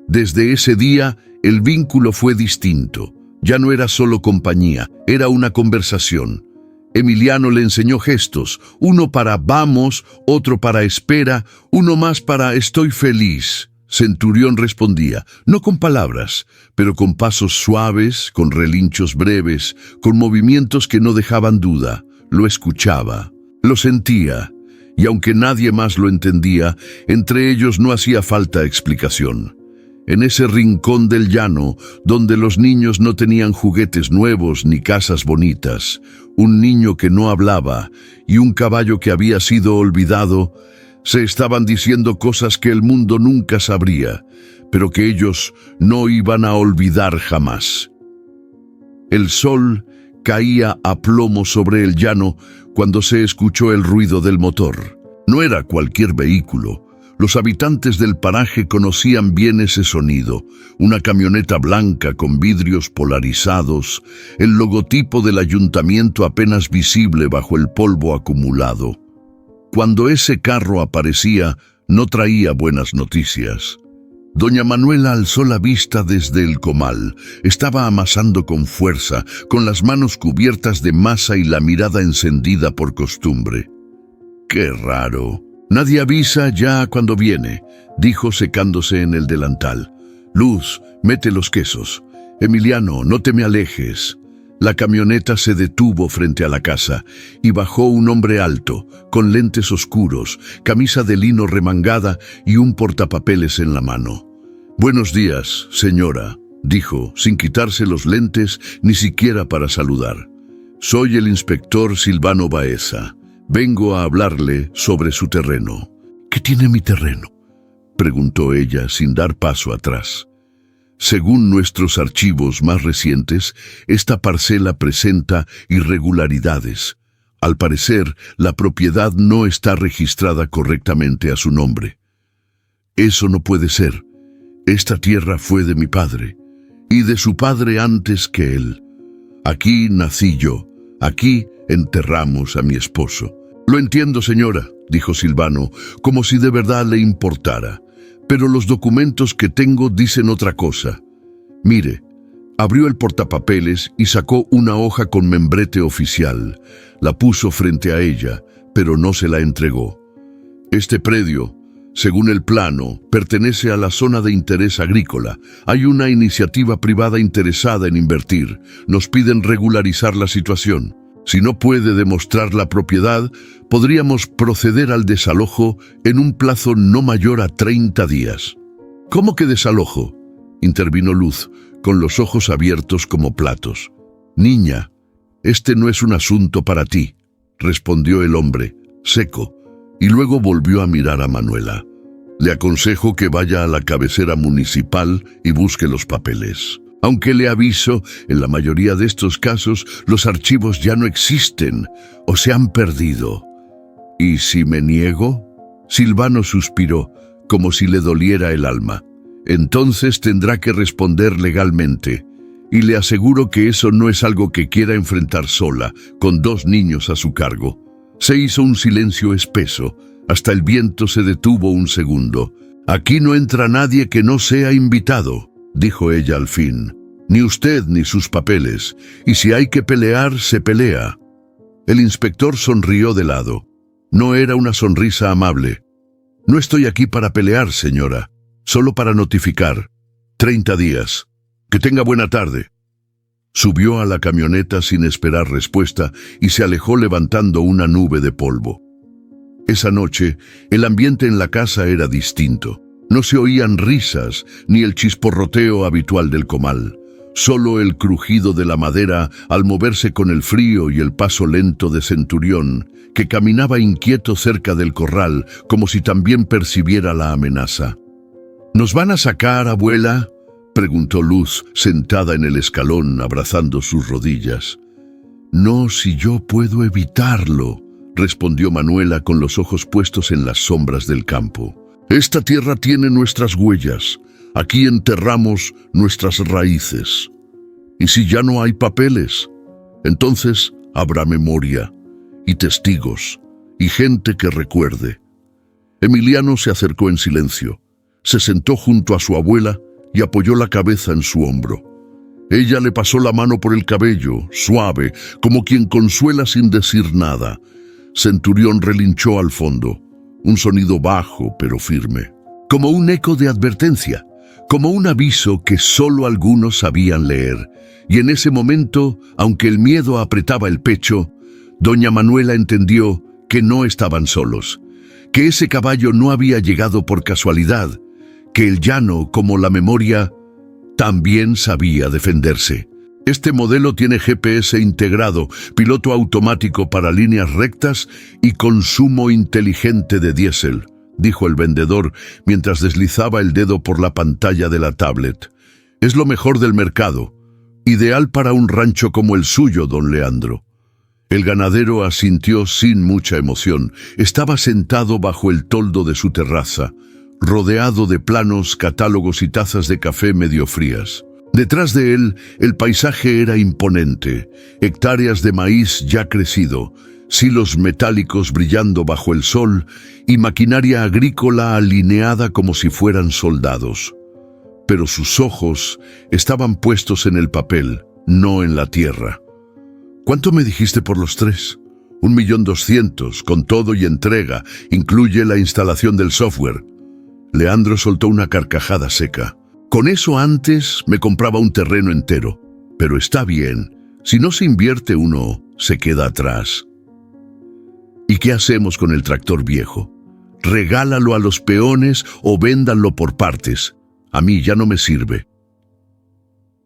Desde ese día, el vínculo fue distinto. Ya no era solo compañía, era una conversación. Emiliano le enseñó gestos, uno para vamos, otro para espera, uno más para estoy feliz. Centurión respondía, no con palabras, pero con pasos suaves, con relinchos breves, con movimientos que no dejaban duda. Lo escuchaba, lo sentía, y aunque nadie más lo entendía, entre ellos no hacía falta explicación. En ese rincón del llano, donde los niños no tenían juguetes nuevos ni casas bonitas, un niño que no hablaba y un caballo que había sido olvidado, se estaban diciendo cosas que el mundo nunca sabría, pero que ellos no iban a olvidar jamás. El sol caía a plomo sobre el llano cuando se escuchó el ruido del motor. No era cualquier vehículo. Los habitantes del paraje conocían bien ese sonido, una camioneta blanca con vidrios polarizados, el logotipo del ayuntamiento apenas visible bajo el polvo acumulado. Cuando ese carro aparecía, no traía buenas noticias. Doña Manuela alzó la vista desde el comal. Estaba amasando con fuerza, con las manos cubiertas de masa y la mirada encendida por costumbre. ¡Qué raro! Nadie avisa ya cuando viene, dijo secándose en el delantal. Luz, mete los quesos. Emiliano, no te me alejes. La camioneta se detuvo frente a la casa y bajó un hombre alto, con lentes oscuros, camisa de lino remangada y un portapapeles en la mano. Buenos días, señora, dijo, sin quitarse los lentes ni siquiera para saludar. Soy el inspector Silvano Baeza. Vengo a hablarle sobre su terreno. ¿Qué tiene mi terreno?, preguntó ella sin dar paso atrás. Según nuestros archivos más recientes, esta parcela presenta irregularidades. Al parecer, la propiedad no está registrada correctamente a su nombre. Eso no puede ser. Esta tierra fue de mi padre, y de su padre antes que él. Aquí nací yo, aquí enterramos a mi esposo. Lo entiendo, señora, dijo Silvano, como si de verdad le importara. Pero los documentos que tengo dicen otra cosa. Mire, abrió el portapapeles y sacó una hoja con membrete oficial. La puso frente a ella, pero no se la entregó. Este predio, según el plano, pertenece a la zona de interés agrícola. Hay una iniciativa privada interesada en invertir. Nos piden regularizar la situación. Si no puede demostrar la propiedad, podríamos proceder al desalojo en un plazo no mayor a 30 días. ¿Cómo que desalojo?, intervino Luz, con los ojos abiertos como platos. Niña, este no es un asunto para ti, respondió el hombre, seco, y luego volvió a mirar a Manuela. Le aconsejo que vaya a la cabecera municipal y busque los papeles. Aunque le aviso, en la mayoría de estos casos, los archivos ya no existen o se han perdido. ¿Y si me niego? Silvano suspiró, como si le doliera el alma. Entonces tendrá que responder legalmente. Y le aseguro que eso no es algo que quiera enfrentar sola, con 2 niños a su cargo. Se hizo un silencio espeso. Hasta el viento se detuvo un segundo. Aquí no entra nadie que no sea invitado, dijo ella al fin. Ni usted ni sus papeles. Y si hay que pelear, se pelea. El inspector sonrió de lado. No era una sonrisa amable. No estoy aquí para pelear, señora. Solo para notificar. 30 días. Que tenga buena tarde. Subió a la camioneta sin esperar respuesta y se alejó levantando una nube de polvo. Esa noche, el ambiente en la casa era distinto. No se oían risas ni el chisporroteo habitual del comal. Solo el crujido de la madera al moverse con el frío y el paso lento de Centurión, que caminaba inquieto cerca del corral, como si también percibiera la amenaza. ¿Nos van a sacar, abuela?, preguntó Luz, sentada en el escalón, abrazando sus rodillas. No, si yo puedo evitarlo, respondió Manuela con los ojos puestos en las sombras del campo. Esta tierra tiene nuestras huellas. Aquí enterramos nuestras raíces. Y si ya no hay papeles, entonces habrá memoria y testigos y gente que recuerde. Emiliano se acercó en silencio, se sentó junto a su abuela y apoyó la cabeza en su hombro. Ella le pasó la mano por el cabello, suave, como quien consuela sin decir nada. Centurión relinchó al fondo, un sonido bajo pero firme, como un eco de advertencia, como un aviso que solo algunos sabían leer. Y en ese momento, aunque el miedo apretaba el pecho, doña Manuela entendió que no estaban solos, que ese caballo no había llegado por casualidad, que el llano, como la memoria, también sabía defenderse. Este modelo tiene GPS integrado, piloto automático para líneas rectas y consumo inteligente de diésel, dijo el vendedor mientras deslizaba el dedo por la pantalla de la tablet. Es lo mejor del mercado, ideal para un rancho como el suyo, don Leandro. El ganadero asintió sin mucha emoción. Estaba sentado bajo el toldo de su terraza, rodeado de planos, catálogos y tazas de café medio frías. Detrás de él, el paisaje era imponente. Hectáreas de maíz ya crecido, silos metálicos brillando bajo el sol y maquinaria agrícola alineada como si fueran soldados. Pero sus ojos estaban puestos en el papel, no en la tierra. ¿Cuánto me dijiste por los tres? 1.200.000, con todo y entrega, incluye la instalación del software. Leandro soltó una carcajada seca. Con eso antes me compraba un terreno entero. Pero está bien, si no se invierte uno, se queda atrás. ¿Y qué hacemos con el tractor viejo? Regálalo a los peones o véndanlo por partes. A mí ya no me sirve.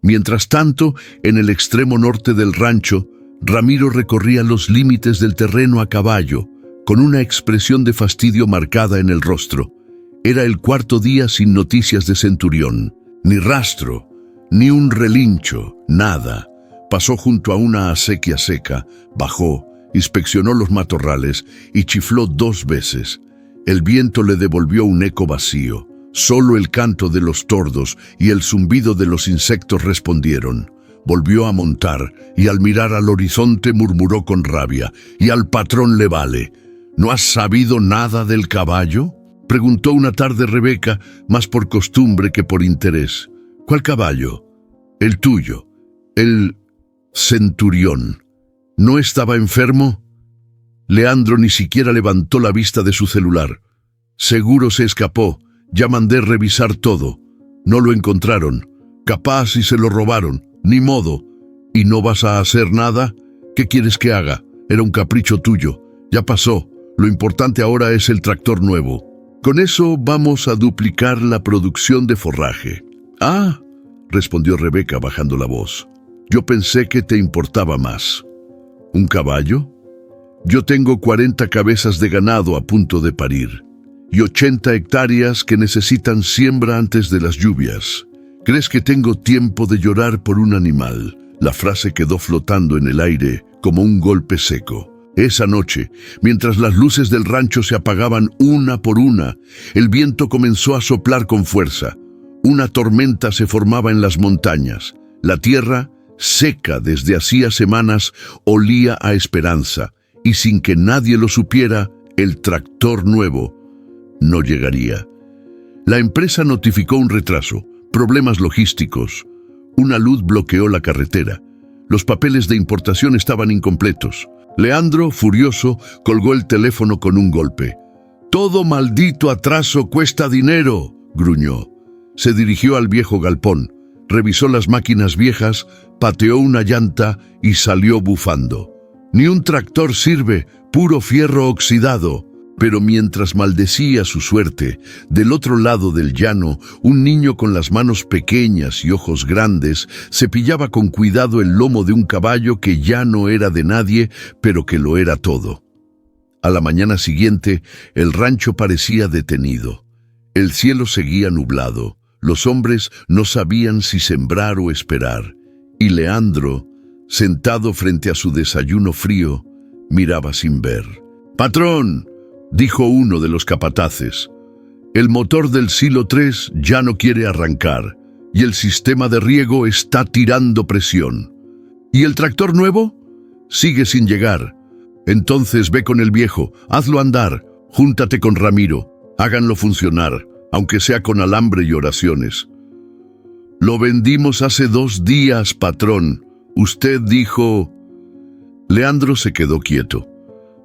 Mientras tanto, en el extremo norte del rancho, Ramiro recorría los límites del terreno a caballo, con una expresión de fastidio marcada en el rostro. Era el cuarto día sin noticias de Centurión. Ni rastro, ni un relincho, nada. Pasó junto a una acequia seca, bajó, inspeccionó los matorrales y chifló 2 veces. El viento le devolvió un eco vacío. Solo el canto de los tordos y el zumbido de los insectos respondieron. Volvió a montar y al mirar al horizonte murmuró con rabia: «Y al patrón le vale. ¿No has sabido nada del caballo?», preguntó una tarde Rebeca, más por costumbre que por interés. «¿Cuál caballo?». «El tuyo, el Centurión. ¿No estaba enfermo?». Leandro ni siquiera levantó la vista de su celular. «Seguro se escapó. Ya mandé revisar todo. No lo encontraron. Capaz y se lo robaron. Ni modo. ¿Y no vas a hacer nada? ¿Qué quieres que haga? Era un capricho tuyo. Ya pasó. Lo importante ahora es el tractor nuevo. Con eso vamos a duplicar la producción de forraje». «Ah», respondió Rebeca bajando la voz. «Yo pensé que te importaba más». «¿Un caballo?». «Yo tengo 40 cabezas de ganado a punto de parir y 80 hectáreas que necesitan siembra antes de las lluvias. ¿Crees que tengo tiempo de llorar por un animal?». La frase quedó flotando en el aire como un golpe seco. Esa noche, mientras las luces del rancho se apagaban una por una, el viento comenzó a soplar con fuerza. Una tormenta se formaba en las montañas. La tierra, seca desde hacía semanas, olía a esperanza, y sin que nadie lo supiera, el tractor nuevo no llegaría. La empresa notificó un retraso, problemas logísticos. Una luz bloqueó la carretera. Los papeles de importación estaban incompletos. Leandro, furioso, colgó el teléfono con un golpe. «Todo maldito atraso cuesta dinero», gruñó. Se dirigió al viejo galpón, revisó las máquinas viejas, pateó una llanta y salió bufando. «Ni un tractor sirve, puro fierro oxidado». Pero mientras maldecía su suerte, del otro lado del llano, un niño con las manos pequeñas y ojos grandes cepillaba con cuidado el lomo de un caballo que ya no era de nadie, pero que lo era todo. A la mañana siguiente, el rancho parecía detenido. El cielo seguía nublado. Los hombres no sabían si sembrar o esperar. Y Leandro Sentado frente a su desayuno frío, miraba sin ver. «Patrón», dijo uno de los capataces, «el motor del silo 3 ya no quiere arrancar y el sistema de riego está tirando presión. ¿Y el tractor nuevo? Sigue sin llegar. Entonces ve con el viejo, hazlo andar, júntate con Ramiro, háganlo funcionar, aunque sea con alambre y oraciones». «Lo vendimos hace 2 días, patrón. Usted dijo...». Leandro se quedó quieto.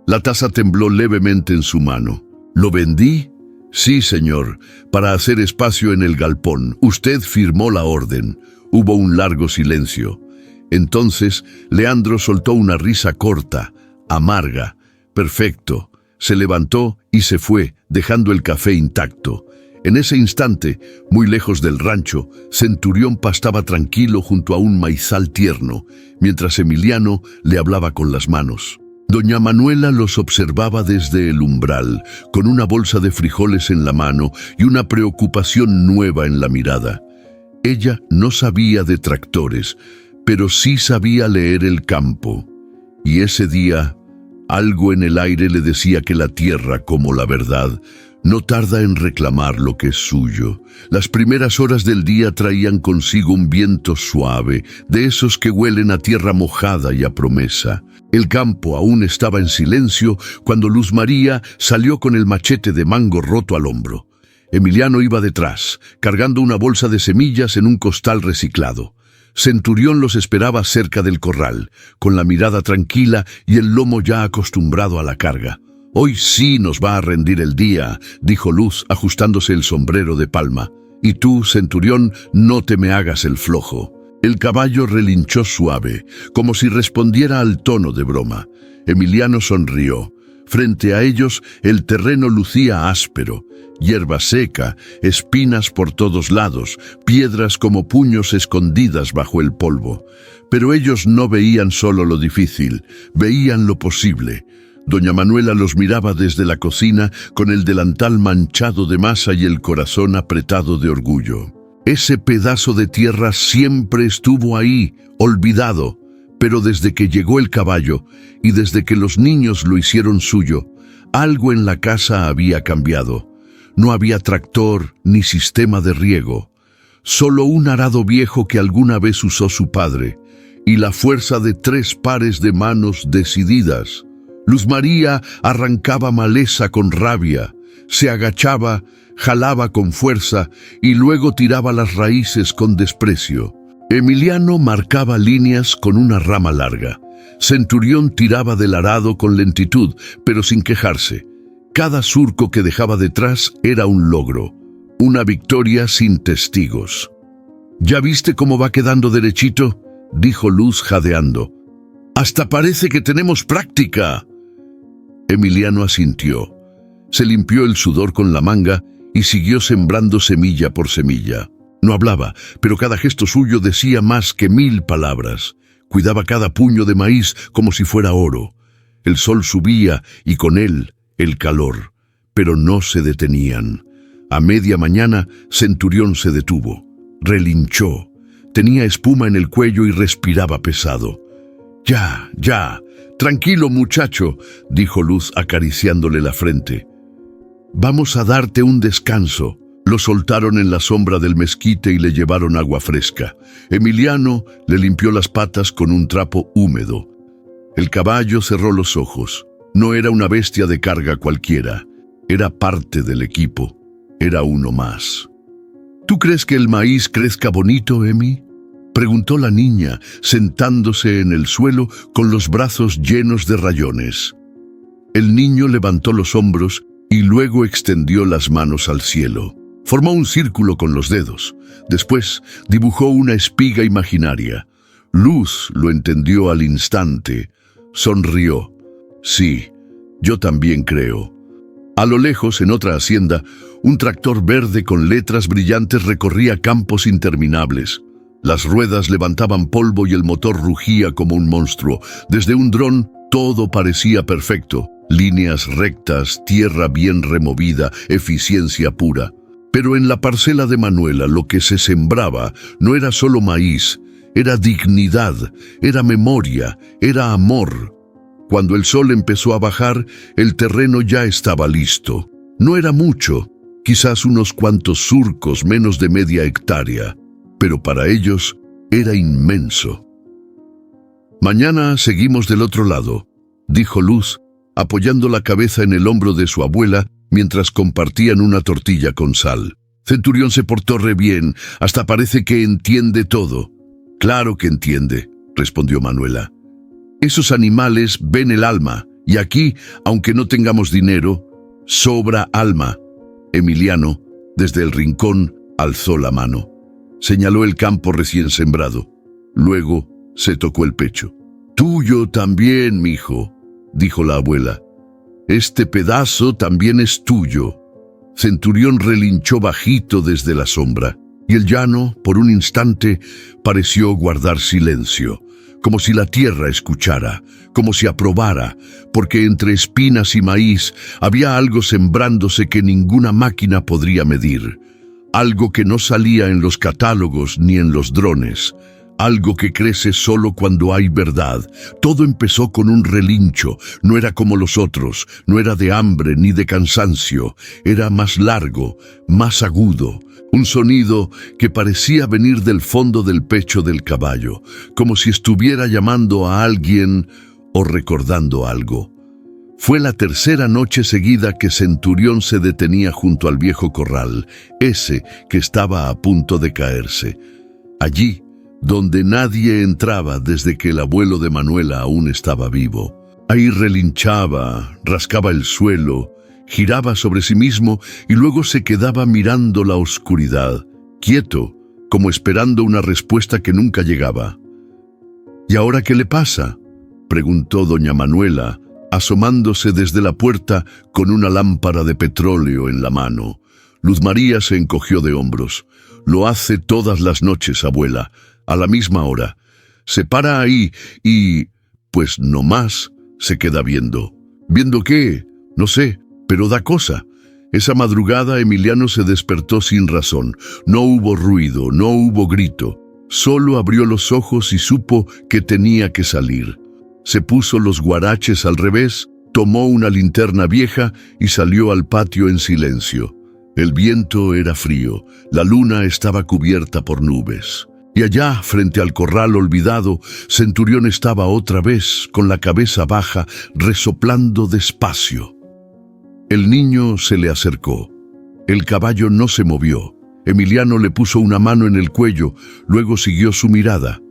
La taza tembló levemente en su mano. «¿Lo vendí?» «Sí, señor, para hacer espacio en el galpón. Usted firmó la orden». Hubo un largo silencio. Entonces, Leandro soltó una risa corta, amarga. «Perfecto». Se levantó y se fue, dejando el café intacto. En ese instante, muy lejos del rancho, Centurión pastaba tranquilo junto a un maizal tierno, mientras Emiliano le hablaba con las manos. Doña Manuela los observaba desde el umbral, con una bolsa de frijoles en la mano y una preocupación nueva en la mirada. Ella no sabía de tractores, pero sí sabía leer el campo. Y ese día, algo en el aire le decía que la tierra, como la verdad, no tarda en reclamar lo que es suyo. Las primeras horas del día traían consigo un viento suave, de esos que huelen a tierra mojada y a promesa. El campo aún estaba en silencio cuando Luz María salió con el machete de mango roto al hombro. Emiliano iba detrás, cargando una bolsa de semillas en un costal reciclado. Centurión los esperaba cerca del corral, con la mirada tranquila y el lomo ya acostumbrado a la carga. «Hoy sí nos va a rendir el día», dijo Luz, ajustándose el sombrero de palma. «Y tú, Centurión, no te me hagas el flojo». El caballo relinchó suave, como si respondiera al tono de broma. Emiliano sonrió. Frente a ellos, el terreno lucía áspero. Hierba seca, espinas por todos lados, piedras como puños escondidas bajo el polvo. Pero ellos no veían solo lo difícil, veían lo posible. Doña Manuela los miraba desde la cocina con el delantal manchado de masa y el corazón apretado de orgullo. Ese pedazo de tierra siempre estuvo ahí, olvidado, pero desde que llegó el caballo y desde que los niños lo hicieron suyo, algo en la casa había cambiado. No había tractor ni sistema de riego, solo un arado viejo que alguna vez usó su padre y la fuerza de 3 pares de manos decididas. Luz María arrancaba maleza con rabia, se agachaba, jalaba con fuerza y luego tiraba las raíces con desprecio. Emiliano marcaba líneas con una rama larga. Centurión tiraba del arado con lentitud, pero sin quejarse. Cada surco que dejaba detrás era un logro, una victoria sin testigos. «¿Ya viste cómo va quedando derechito?», dijo Luz jadeando. «Hasta parece que tenemos práctica». Emiliano asintió. Se limpió el sudor con la manga y siguió sembrando semilla por semilla. No hablaba, pero cada gesto suyo decía más que 1000 palabras. Cuidaba cada puño de maíz como si fuera oro. El sol subía y con él el calor, pero no se detenían. A media mañana, Centurión se detuvo. Relinchó. Tenía espuma en el cuello y respiraba pesado. «Ya, ya. Tranquilo, muchacho», dijo Luz acariciándole la frente. «Vamos a darte un descanso». Lo soltaron en la sombra del mezquite y le llevaron agua fresca. Emiliano le limpió las patas con un trapo húmedo. El caballo cerró los ojos. No era una bestia de carga cualquiera. Era parte del equipo. Era uno más. «¿Tú crees que el maíz crezca bonito, Emi?», preguntó la niña, sentándose en el suelo con los brazos llenos de rayones. El niño levantó los hombros y luego extendió las manos al cielo. Formó un círculo con los dedos. Después dibujó una espiga imaginaria. Luz lo entendió al instante. Sonrió. «Sí, yo también creo». A lo lejos, en otra hacienda, un tractor verde con letras brillantes recorría campos interminables. Las ruedas levantaban polvo y el motor rugía como un monstruo. Desde un dron todo parecía perfecto. Líneas rectas, tierra bien removida, eficiencia pura. Pero en la parcela de Manuela lo que se sembraba no era solo maíz, era dignidad, era memoria, era amor. Cuando el sol empezó a bajar, el terreno ya estaba listo. No era mucho, quizás unos cuantos surcos, menos de media hectárea, pero para ellos era inmenso. «Mañana seguimos del otro lado», dijo Luz, apoyando la cabeza en el hombro de su abuela mientras compartían una tortilla con sal. Centurión se portó re bien, hasta parece que entiende todo. «Claro que entiende», respondió Manuela. «Esos animales ven el alma, y aquí, aunque no tengamos dinero, sobra alma». Emiliano, desde el rincón, alzó la mano. Señaló el campo recién sembrado. Luego se tocó el pecho. «Tuyo también, mijo», dijo la abuela. «Este pedazo también es tuyo». Centurión relinchó bajito desde la sombra, y el llano, por un instante, pareció guardar silencio, como si la tierra escuchara, como si aprobara, porque entre espinas y maíz había algo sembrándose que ninguna máquina podría medir, algo que no salía en los catálogos ni en los drones, algo que crece solo cuando hay verdad. Todo empezó con un relincho, no era como los otros, no era de hambre ni de cansancio, era más largo, más agudo, un sonido que parecía venir del fondo del pecho del caballo, como si estuviera llamando a alguien o recordando algo. Fue la tercera noche seguida que Centurión se detenía junto al viejo corral, ese que estaba a punto de caerse. Allí, donde nadie entraba desde que el abuelo de Manuela aún estaba vivo. Ahí relinchaba, rascaba el suelo, giraba sobre sí mismo y luego se quedaba mirando la oscuridad, quieto, como esperando una respuesta que nunca llegaba. «¿Y ahora qué le pasa?», preguntó doña Manuela, asomándose desde la puerta con una lámpara de petróleo en la mano. Luz María se encogió de hombros. «Lo hace todas las noches, abuela, a la misma hora. Se para ahí y, pues no más, se queda viendo». «¿Viendo qué? No sé, pero da cosa». Esa madrugada Emiliano se despertó sin razón. No hubo ruido, no hubo grito. Solo abrió los ojos y supo que tenía que salir. Se puso los guaraches al revés, tomó una linterna vieja y salió al patio en silencio. El viento era frío, la luna estaba cubierta por nubes. Y allá, frente al corral olvidado, Centurión estaba otra vez, con la cabeza baja, resoplando despacio. El niño se le acercó. El caballo no se movió. Emiliano le puso una mano en el cuello, luego siguió su mirada.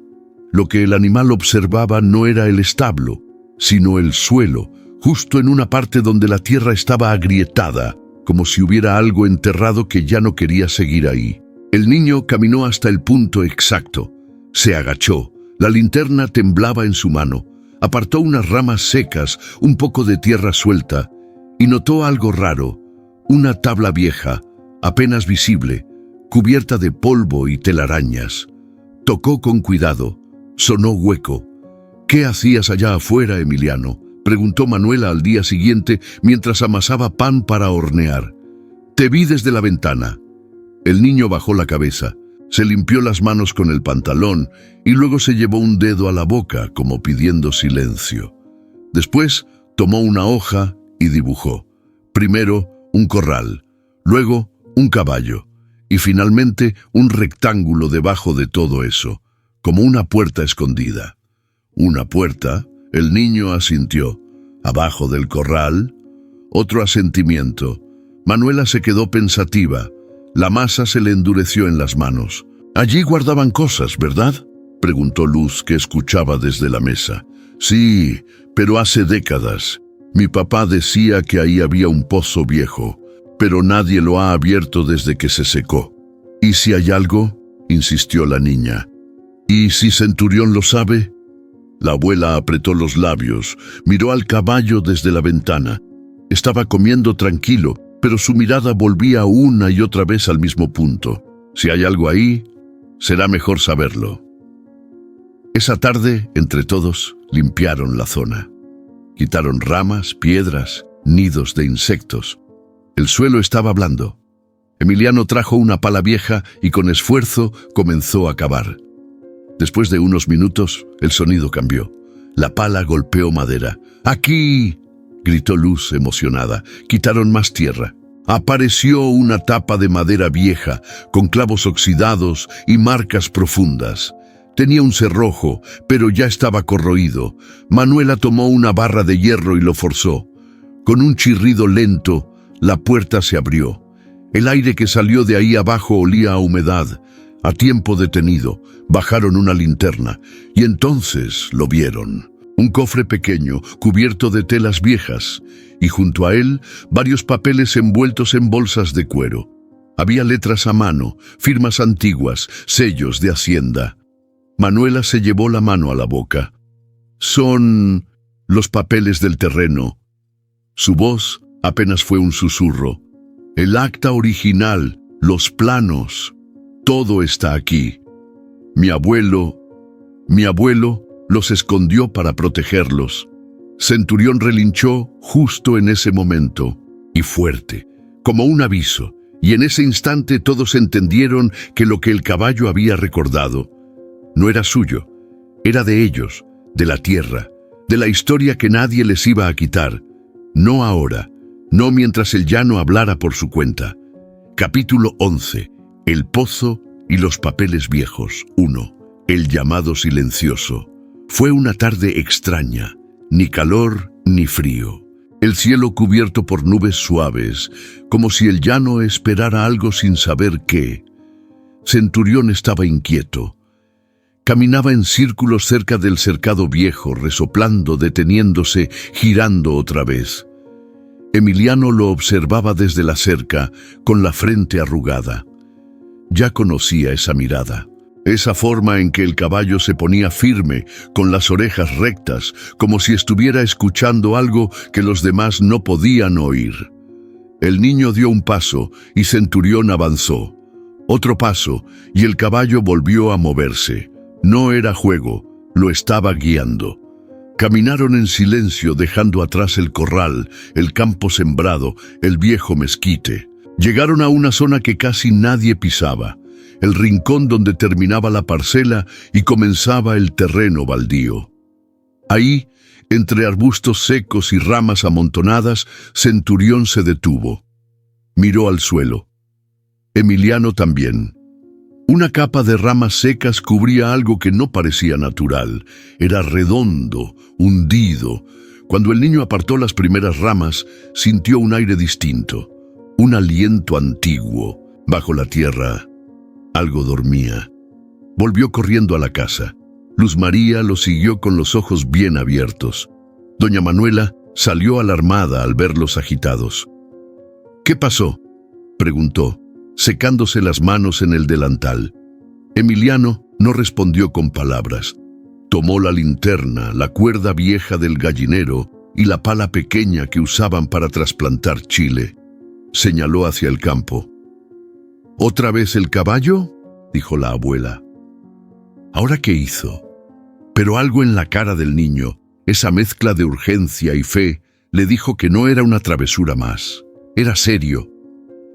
Lo que el animal observaba no era el establo, sino el suelo, justo en una parte donde la tierra estaba agrietada, como si hubiera algo enterrado que ya no quería seguir ahí. El niño caminó hasta el punto exacto. Se agachó. La linterna temblaba en su mano. Apartó unas ramas secas, un poco de tierra suelta, y notó algo raro. Una tabla vieja, apenas visible, cubierta de polvo y telarañas. Tocó con cuidado. Sonó hueco. «¿Qué hacías allá afuera, Emiliano?», preguntó Manuela al día siguiente mientras amasaba pan para hornear. «Te vi desde la ventana». El niño bajó la cabeza, se limpió las manos con el pantalón y luego se llevó un dedo a la boca como pidiendo silencio. Después tomó una hoja y dibujó. Primero un corral, luego un caballo y finalmente un rectángulo debajo de todo eso, como una puerta escondida. «¿Una puerta?», el niño asintió. «¿Abajo del corral?». Otro asentimiento. Manuela se quedó pensativa. La masa se le endureció en las manos. «Allí guardaban cosas, ¿verdad?», preguntó Luz, que escuchaba desde la mesa. «Sí, pero hace décadas. Mi papá decía que ahí había un pozo viejo, pero nadie lo ha abierto desde que se secó». «¿Y si hay algo?», insistió la niña. «¿Y si Centurión lo sabe?». La abuela apretó los labios, miró al caballo desde la ventana. Estaba comiendo tranquilo, pero su mirada volvía una y otra vez al mismo punto. «Si hay algo ahí, será mejor saberlo». Esa tarde, entre todos, limpiaron la zona. Quitaron ramas, piedras, nidos de insectos. El suelo estaba blando. Emiliano trajo una pala vieja y con esfuerzo comenzó a cavar. Después de unos minutos, el sonido cambió. La pala golpeó madera. ¡Aquí!, gritó Luz emocionada. Quitaron más tierra. Apareció una tapa de madera vieja, con clavos oxidados y marcas profundas. Tenía un cerrojo, pero ya estaba corroído. Manuela tomó una barra de hierro y lo forzó. Con un chirrido lento, la puerta se abrió. El aire que salió de ahí abajo olía a humedad. A tiempo detenido, bajaron una linterna y entonces lo vieron. Un cofre pequeño, cubierto de telas viejas, y junto a él varios papeles envueltos en bolsas de cuero. Había letras a mano, firmas antiguas, sellos de Hacienda. Manuela se llevó la mano a la boca. «Son los papeles del terreno». Su voz apenas fue un susurro. «El acta original, los planos, todo está aquí. Mi abuelo los escondió para protegerlos». Centurión relinchó justo en ese momento, y fuerte, como un aviso, y en ese instante todos entendieron que lo que el caballo había recordado no era suyo, era de ellos, de la tierra, de la historia que nadie les iba a quitar. No ahora, no mientras el llano hablara por su cuenta. Capítulo 11. El pozo y los papeles viejos. 1. El llamado silencioso. Fue una tarde extraña, ni calor ni frío. El cielo cubierto por nubes suaves, como si el llano esperara algo sin saber qué. Centurión estaba inquieto. Caminaba en círculos cerca del cercado viejo, resoplando, deteniéndose, girando otra vez. Emiliano lo observaba desde la cerca, con la frente arrugada. Ya conocía esa mirada, esa forma en que el caballo se ponía firme, con las orejas rectas, como si estuviera escuchando algo que los demás no podían oír. El niño dio un paso y Centurión avanzó. Otro paso y el caballo volvió a moverse. No era juego, lo estaba guiando. Caminaron en silencio, dejando atrás el corral, el campo sembrado, el viejo mezquite. Llegaron a una zona que casi nadie pisaba, el rincón donde terminaba la parcela y comenzaba el terreno baldío. Ahí, entre arbustos secos y ramas amontonadas, Centurión se detuvo. Miró al suelo. Emiliano también. Una capa de ramas secas cubría algo que no parecía natural. Era redondo, hundido. Cuando el niño apartó las primeras ramas, sintió un aire distinto, un aliento antiguo. Bajo la tierra, algo dormía. Volvió corriendo a la casa. Luz María lo siguió con los ojos bien abiertos. Doña Manuela salió alarmada al verlos agitados. «¿Qué pasó?», preguntó, secándose las manos en el delantal. Emiliano no respondió con palabras. Tomó la linterna, la cuerda vieja del gallinero y la pala pequeña que usaban para trasplantar chile. Señaló hacia el campo. «¿Otra vez el caballo?», dijo la abuela. «¿Ahora qué hizo?». Pero algo en la cara del niño, esa mezcla de urgencia y fe, le dijo que no era una travesura más. Era serio.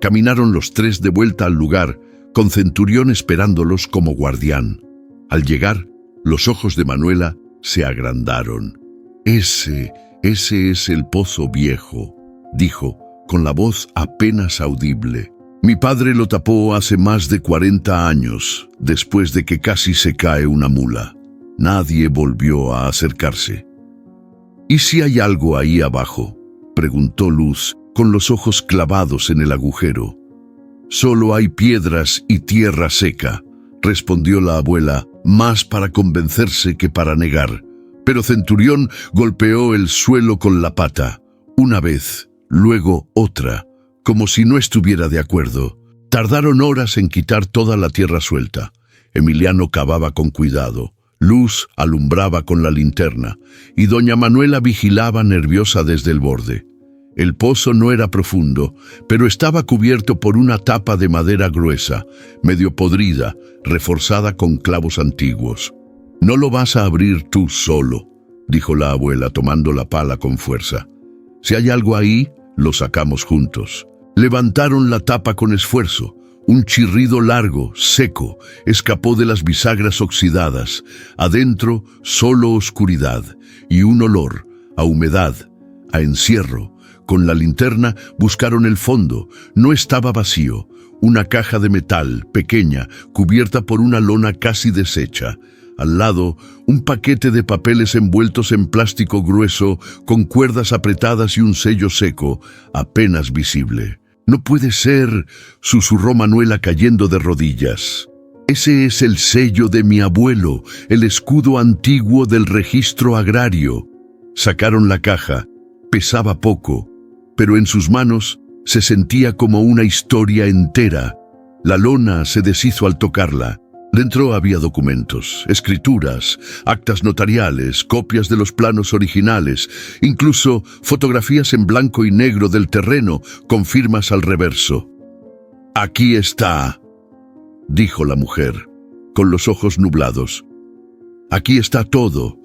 Caminaron los tres de vuelta al lugar, con Centurión esperándolos como guardián. Al llegar, los ojos de Manuela se agrandaron. Ese es el pozo viejo», dijo, con la voz apenas audible. «Mi padre lo tapó hace más de 40 años, después de que casi se cae una mula. Nadie volvió a acercarse». «¿Y si hay algo ahí abajo?», preguntó Luz, con los ojos clavados en el agujero. «Solo hay piedras y tierra seca», respondió la abuela, más para convencerse que para negar. Pero Centurión golpeó el suelo con la pata, una vez, luego otra, como si no estuviera de acuerdo. Tardaron horas en quitar toda la tierra suelta. Emiliano cavaba con cuidado. Luz alumbraba con la linterna, y doña Manuela vigilaba nerviosa desde el borde. El pozo no era profundo, pero estaba cubierto por una tapa de madera gruesa, medio podrida, reforzada con clavos antiguos. «No lo vas a abrir tú solo», dijo la abuela tomando la pala con fuerza. «Si hay algo ahí, lo sacamos juntos». Levantaron la tapa con esfuerzo. Un chirrido largo, seco, escapó de las bisagras oxidadas. Adentro, solo oscuridad y un olor a humedad, a encierro. Con la linterna buscaron el fondo. No estaba vacío. Una caja de metal, pequeña, cubierta por una lona casi deshecha. Al lado, un paquete de papeles envueltos en plástico grueso, con cuerdas apretadas y un sello seco, apenas visible. «No puede ser», susurró Manuela cayendo de rodillas. «Ese es el sello de mi abuelo, el escudo antiguo del registro agrario». Sacaron la caja. Pesaba poco, pero en sus manos se sentía como una historia entera. La lona se deshizo al tocarla. Dentro había documentos, escrituras, actas notariales, copias de los planos originales, incluso fotografías en blanco y negro del terreno con firmas al reverso. «Aquí está», dijo la mujer, con los ojos nublados. «Aquí está todo».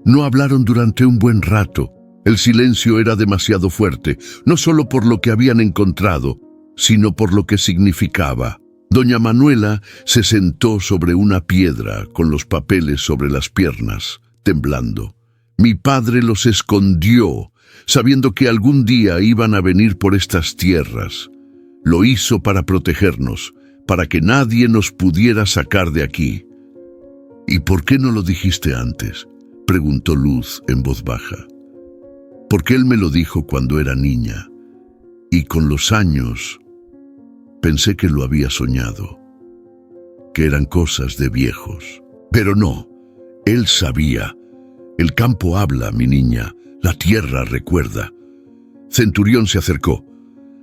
No hablaron durante un buen rato. El silencio era demasiado fuerte, no solo por lo que habían encontrado, sino por lo que significaba. Doña Manuela se sentó sobre una piedra con los papeles sobre las piernas, temblando. «Mi padre los escondió, sabiendo que algún día iban a venir por estas tierras. Lo hizo para protegernos, para que nadie nos pudiera sacar de aquí». «¿Y por qué no lo dijiste antes?», preguntó Luz en voz baja. «Porque él me lo dijo cuando era niña, y con los años pensé que lo había soñado, que eran cosas de viejos. Pero no, él sabía. El campo habla, mi niña, la tierra recuerda». Centurión se acercó,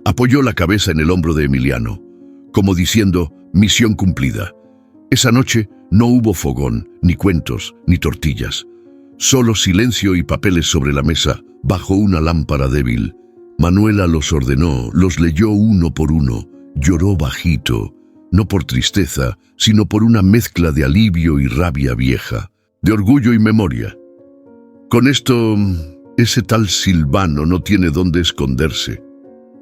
apoyó la cabeza en el hombro de Emiliano, como diciendo, misión cumplida. Esa noche no hubo fogón, ni cuentos, ni tortillas. Solo silencio y papeles sobre la mesa, bajo una lámpara débil. Manuela los ordenó, los leyó uno por uno. Lloró bajito, no por tristeza, sino por una mezcla de alivio y rabia vieja, de orgullo y memoria. «Con esto, ese tal Silvano no tiene dónde esconderse».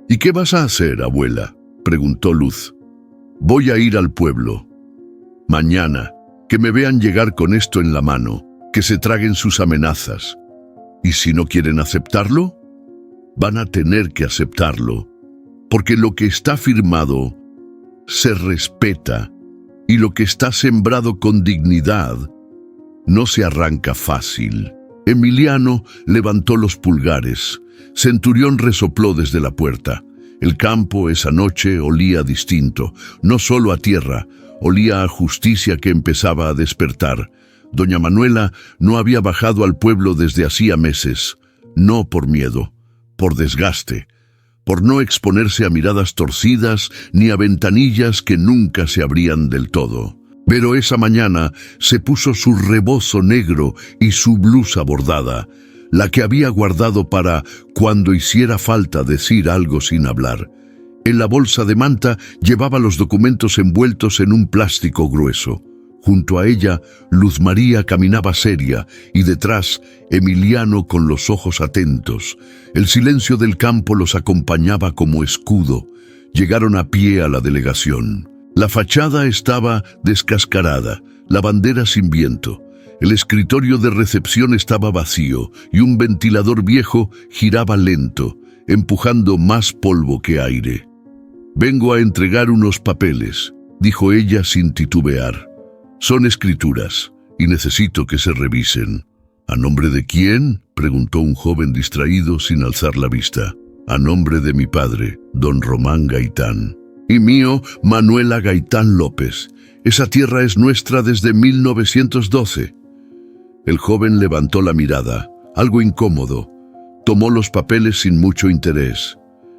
«¿Y qué vas a hacer, abuela?», preguntó Luz. «Voy a ir al pueblo. Mañana, que me vean llegar con esto en la mano, que se traguen sus amenazas. Y si no quieren aceptarlo, van a tener que aceptarlo. Porque lo que está firmado se respeta y lo que está sembrado con dignidad no se arranca fácil». Emiliano levantó los pulgares. Centurión resopló desde la puerta. El campo esa noche olía distinto, no solo a tierra, olía a justicia que empezaba a despertar. Doña Manuela no había bajado al pueblo desde hacía meses, no por miedo, por desgaste, por no exponerse a miradas torcidas ni a ventanillas que nunca se abrían del todo. Pero esa mañana se puso su rebozo negro y su blusa bordada, la que había guardado para cuando hiciera falta decir algo sin hablar. En la bolsa de manta llevaba los documentos envueltos en un plástico grueso. Junto a ella, Luz María caminaba seria y detrás, Emiliano con los ojos atentos. El silencio del campo los acompañaba como escudo. Llegaron a pie a la delegación. La fachada estaba descascarada, la bandera sin viento. El escritorio de recepción estaba vacío y un ventilador viejo giraba lento, empujando más polvo que aire. «Vengo a entregar unos papeles», dijo ella sin titubear. «Son escrituras y necesito que se revisen». «¿A nombre de quién?», preguntó un joven distraído sin alzar la vista. «A nombre de mi padre, don Román Gaitán». «Y mío, Manuela Gaitán López. Esa tierra es nuestra desde 1912». El joven levantó la mirada, algo incómodo. Tomó los papeles sin mucho interés,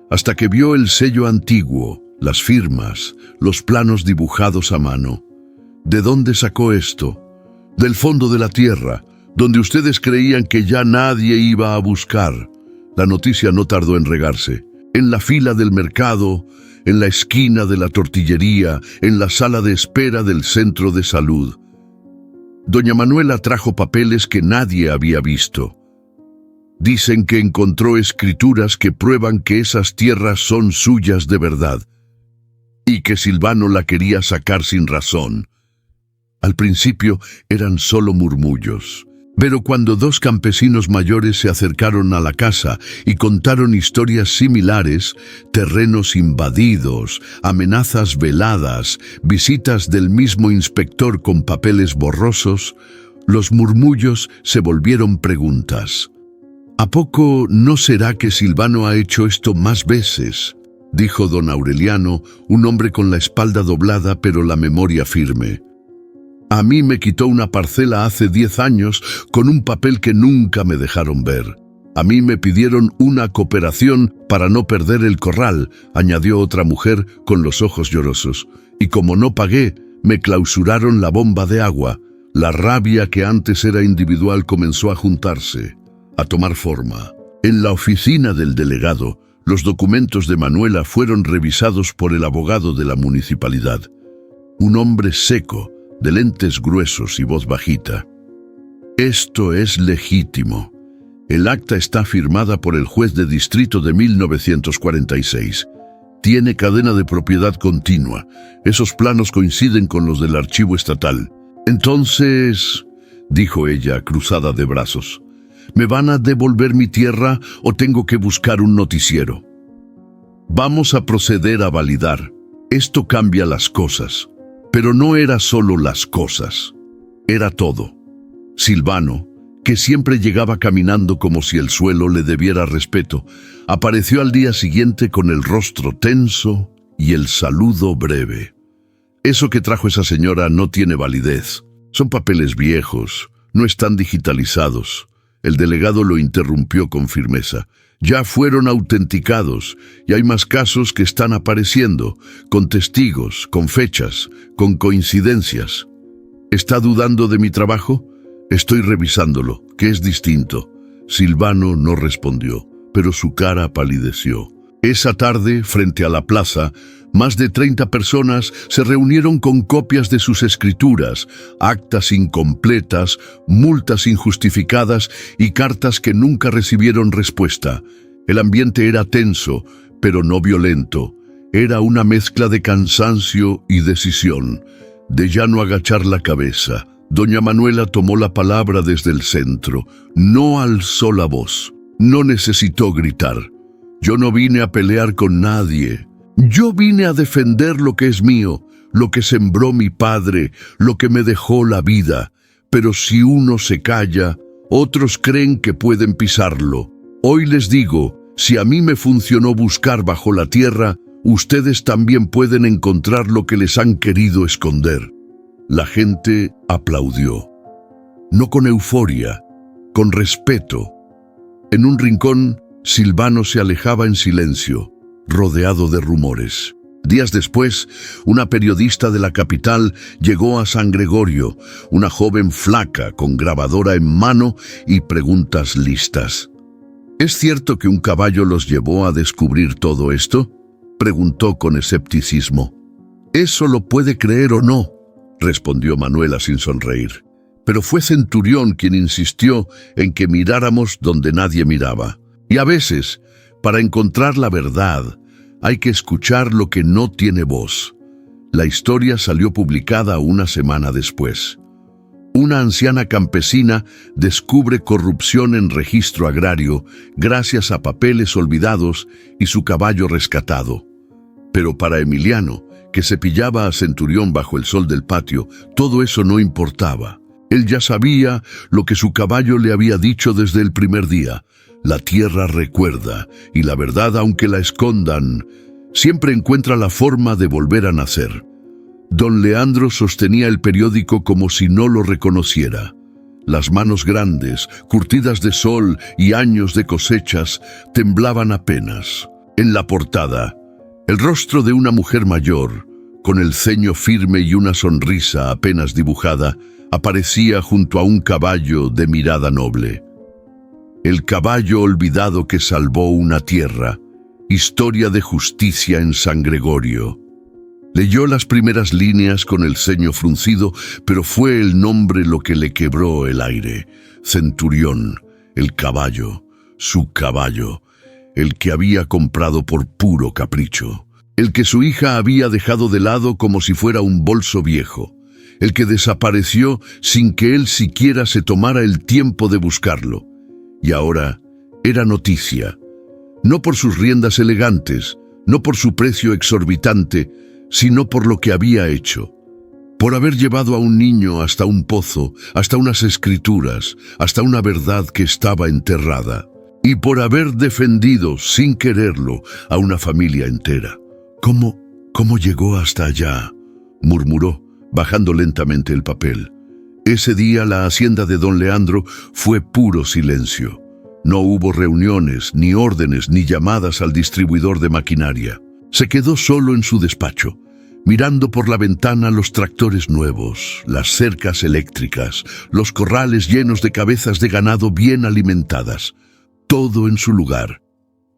hasta que vio el sello antiguo, las firmas, los planos dibujados a mano. «¿De dónde sacó esto?». «Del fondo de la tierra, donde ustedes creían que ya nadie iba a buscar». La noticia no tardó en regarse. En la fila del mercado, en la esquina de la tortillería, en la sala de espera del centro de salud. Doña Manuela trajo papeles que nadie había visto. Dicen que encontró escrituras que prueban que esas tierras son suyas de verdad. y que Silvano la quería sacar sin razón. Al principio eran solo murmullos, pero cuando dos campesinos mayores se acercaron a la casa y contaron historias similares, terrenos invadidos, amenazas veladas, visitas del mismo inspector con papeles borrosos, los murmullos se volvieron preguntas. ¿A poco no será que Silvano ha hecho esto más veces?, dijo don Aureliano, un hombre con la espalda doblada pero la memoria firme. A mí me quitó una parcela hace 10 años con un papel que nunca me dejaron ver. A mí me pidieron una cooperación para no perder el corral, añadió otra mujer con los ojos llorosos. Y como no pagué, me clausuraron la bomba de agua. La rabia que antes era individual comenzó a juntarse, a tomar forma. En la oficina del delegado, los documentos de Manuela fueron revisados por el abogado de la municipalidad. Un hombre seco, de lentes gruesos y voz bajita. Esto es legítimo. El acta está firmada por el juez de distrito de 1946. Tiene cadena de propiedad continua. Esos planos coinciden con los del archivo estatal. Entonces, dijo ella, cruzada de brazos, ¿me van a devolver mi tierra o tengo que buscar un noticiero? Vamos a proceder a validar. Esto cambia las cosas. Pero no era solo las cosas, era todo. Silvano, que siempre llegaba caminando como si el suelo le debiera respeto, apareció al día siguiente con el rostro tenso y el saludo breve. Eso que trajo esa señora no tiene validez. Son papeles viejos, no están digitalizados. El delegado lo interrumpió con firmeza. Ya fueron autenticados y hay más casos que están apareciendo, con testigos, con fechas, con coincidencias. ¿Está dudando de mi trabajo? Estoy revisándolo, que es distinto. Silvano no respondió, pero su cara palideció. Esa tarde, frente a la plaza, más de 30 personas se reunieron con copias de sus escrituras, actas incompletas, multas injustificadas y cartas que nunca recibieron respuesta. El ambiente era tenso, pero no violento. Era una mezcla de cansancio y decisión, de ya no agachar la cabeza. Doña Manuela tomó la palabra desde el centro. No alzó la voz, no necesitó gritar. Yo no vine a pelear con nadie. Yo vine a defender lo que es mío, lo que sembró mi padre, lo que me dejó la vida. Pero si uno se calla, otros creen que pueden pisarlo. Hoy les digo, si a mí me funcionó buscar bajo la tierra, ustedes también pueden encontrar lo que les han querido esconder. La gente aplaudió. No con euforia, con respeto. En un rincón, Silvano se alejaba en silencio, rodeado de rumores. Días después, una periodista de la capital llegó a San Gregorio, una joven flaca con grabadora en mano y preguntas listas. ¿Es cierto que un caballo los llevó a descubrir todo esto?, preguntó con escepticismo. «Eso lo puede creer o no», respondió Manuela sin sonreír. Pero fue Centurión quien insistió en que miráramos donde nadie miraba. Y a veces, para encontrar la verdad, hay que escuchar lo que no tiene voz. La historia salió publicada una semana después. Una anciana campesina descubre corrupción en registro agrario gracias a papeles olvidados y su caballo rescatado. Pero para Emiliano, que cepillaba a Centurión bajo el sol del patio, todo eso no importaba. Él ya sabía lo que su caballo le había dicho desde el primer día. La tierra recuerda, y la verdad, aunque la escondan, siempre encuentra la forma de volver a nacer. Don Leandro sostenía el periódico como si no lo reconociera. Las manos grandes, curtidas de sol y años de cosechas, temblaban apenas. En la portada, el rostro de una mujer mayor, con el ceño firme y una sonrisa apenas dibujada, aparecía junto a un caballo de mirada noble. El caballo olvidado que salvó una tierra. Historia de justicia en San Gregorio. Leyó las primeras líneas con el ceño fruncido, pero fue el nombre lo que le quebró el aire. Centurión, el caballo, su caballo, el que había comprado por puro capricho. el que su hija había dejado de lado como si fuera un bolso viejo, el que desapareció sin que él siquiera se tomara el tiempo de buscarlo. Y ahora era noticia, no por sus riendas elegantes, no por su precio exorbitante, sino por lo que había hecho. Por haber llevado a un niño hasta un pozo, hasta unas escrituras, hasta una verdad que estaba enterrada. Y por haber defendido, sin quererlo, a una familia entera. ¿Cómo llegó hasta allá?, murmuró, bajando lentamente el papel. Ese día la hacienda de don Leandro fue puro silencio. No hubo reuniones, ni órdenes, ni llamadas al distribuidor de maquinaria. Se quedó solo en su despacho, mirando por la ventana los tractores nuevos, las cercas eléctricas, los corrales llenos de cabezas de ganado bien alimentadas. Todo en su lugar,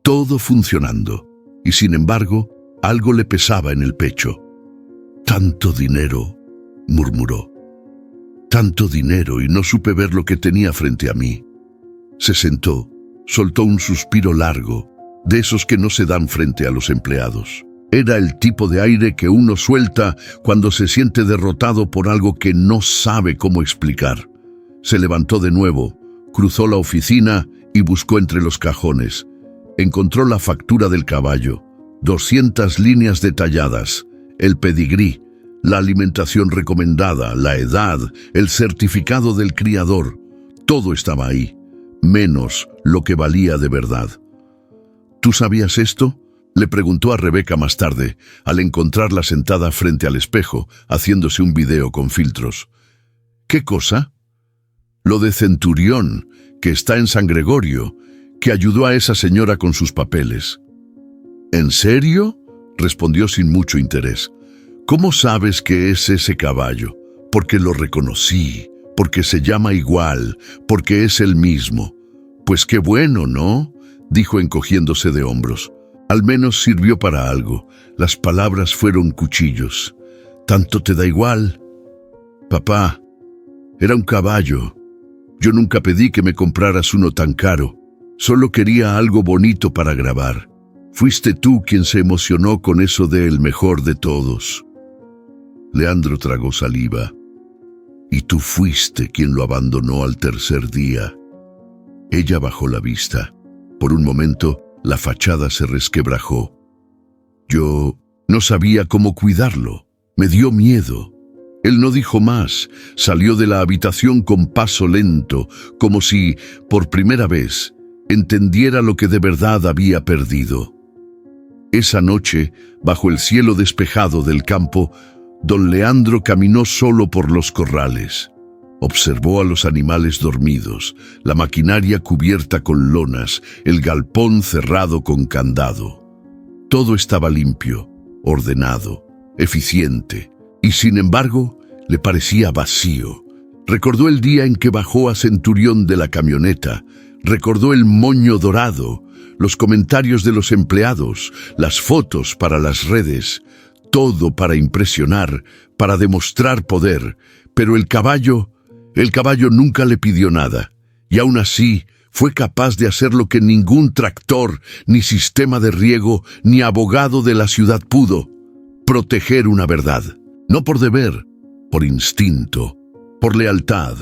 todo funcionando. Y sin embargo, algo le pesaba en el pecho. «Tanto dinero», murmuró. «Tanto dinero y no supe ver lo que tenía frente a mí». Se sentó, soltó un suspiro largo, de esos que no se dan frente a los empleados. Era el tipo de aire que uno suelta cuando se siente derrotado por algo que no sabe cómo explicar. Se levantó de nuevo, cruzó la oficina y buscó entre los cajones. Encontró la factura del caballo, 200 líneas detalladas, el pedigrí, la alimentación recomendada, la edad, el certificado del criador. Todo estaba ahí, menos lo que valía de verdad. ¿Tú sabías esto?, le preguntó a Rebeca más tarde, al encontrarla sentada frente al espejo, haciéndose un video con filtros. ¿Qué cosa? Lo de Centurión, que está en San Gregorio, que ayudó a esa señora con sus papeles. ¿En serio?, respondió sin mucho interés. ¿Cómo sabes que es ese caballo? Porque lo reconocí, porque se llama igual, porque es el mismo. Pues qué bueno, ¿no?, dijo encogiéndose de hombros. Al menos sirvió para algo. Las palabras fueron cuchillos. ¿Tanto te da igual? Papá, era un caballo. Yo nunca pedí que me compraras uno tan caro. Solo quería algo bonito para grabar. Fuiste tú quien se emocionó con eso de el mejor de todos. Leandro tragó saliva. Y tú fuiste quien lo abandonó al tercer día. Ella bajó la vista. Por un momento, la fachada se resquebrajó. Yo no sabía cómo cuidarlo. Me dio miedo. Él no dijo más. Salió de la habitación con paso lento, como si, por primera vez, entendiera lo que de verdad había perdido. Esa noche, bajo el cielo despejado del campo, don Leandro caminó solo por los corrales. Observó a los animales dormidos, la maquinaria cubierta con lonas, el galpón cerrado con candado. Todo estaba limpio, ordenado, eficiente, y sin embargo le parecía vacío. Recordó el día en que bajó a Centurión de la camioneta, recordó el moño dorado, los comentarios de los empleados, las fotos para las redes, todo para impresionar, para demostrar poder, pero el caballo nunca le pidió nada, y aún así fue capaz de hacer lo que ningún tractor, ni sistema de riego, ni abogado de la ciudad pudo: proteger una verdad, no por deber, por instinto, por lealtad,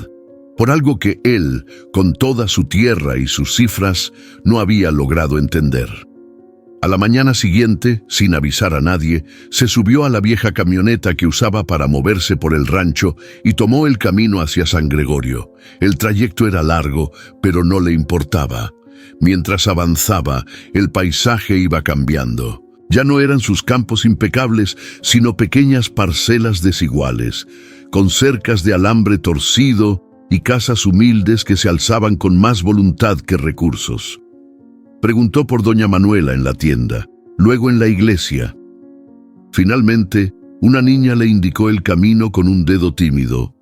por algo que él, con toda su tierra y sus cifras, no había logrado entender. A la mañana siguiente, sin avisar a nadie, se subió a la vieja camioneta que usaba para moverse por el rancho y tomó el camino hacia San Gregorio. El trayecto era largo, pero no le importaba. Mientras avanzaba, el paisaje iba cambiando. Ya no eran sus campos impecables, sino pequeñas parcelas desiguales, con cercas de alambre torcido y casas humildes que se alzaban con más voluntad que recursos. Preguntó por doña Manuela en la tienda, luego en la iglesia. Finalmente, una niña le indicó el camino con un dedo tímido.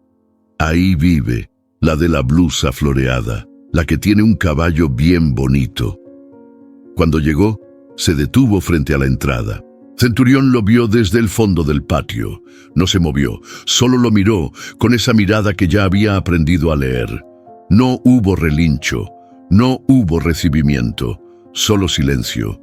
Ahí vive, la de la blusa floreada, la que tiene un caballo bien bonito. Cuando llegó, se detuvo frente a la entrada. Centurión lo vio desde el fondo del patio. No se movió, solo lo miró con esa mirada que ya había aprendido a leer. No hubo relincho, no hubo recibimiento. Solo silencio.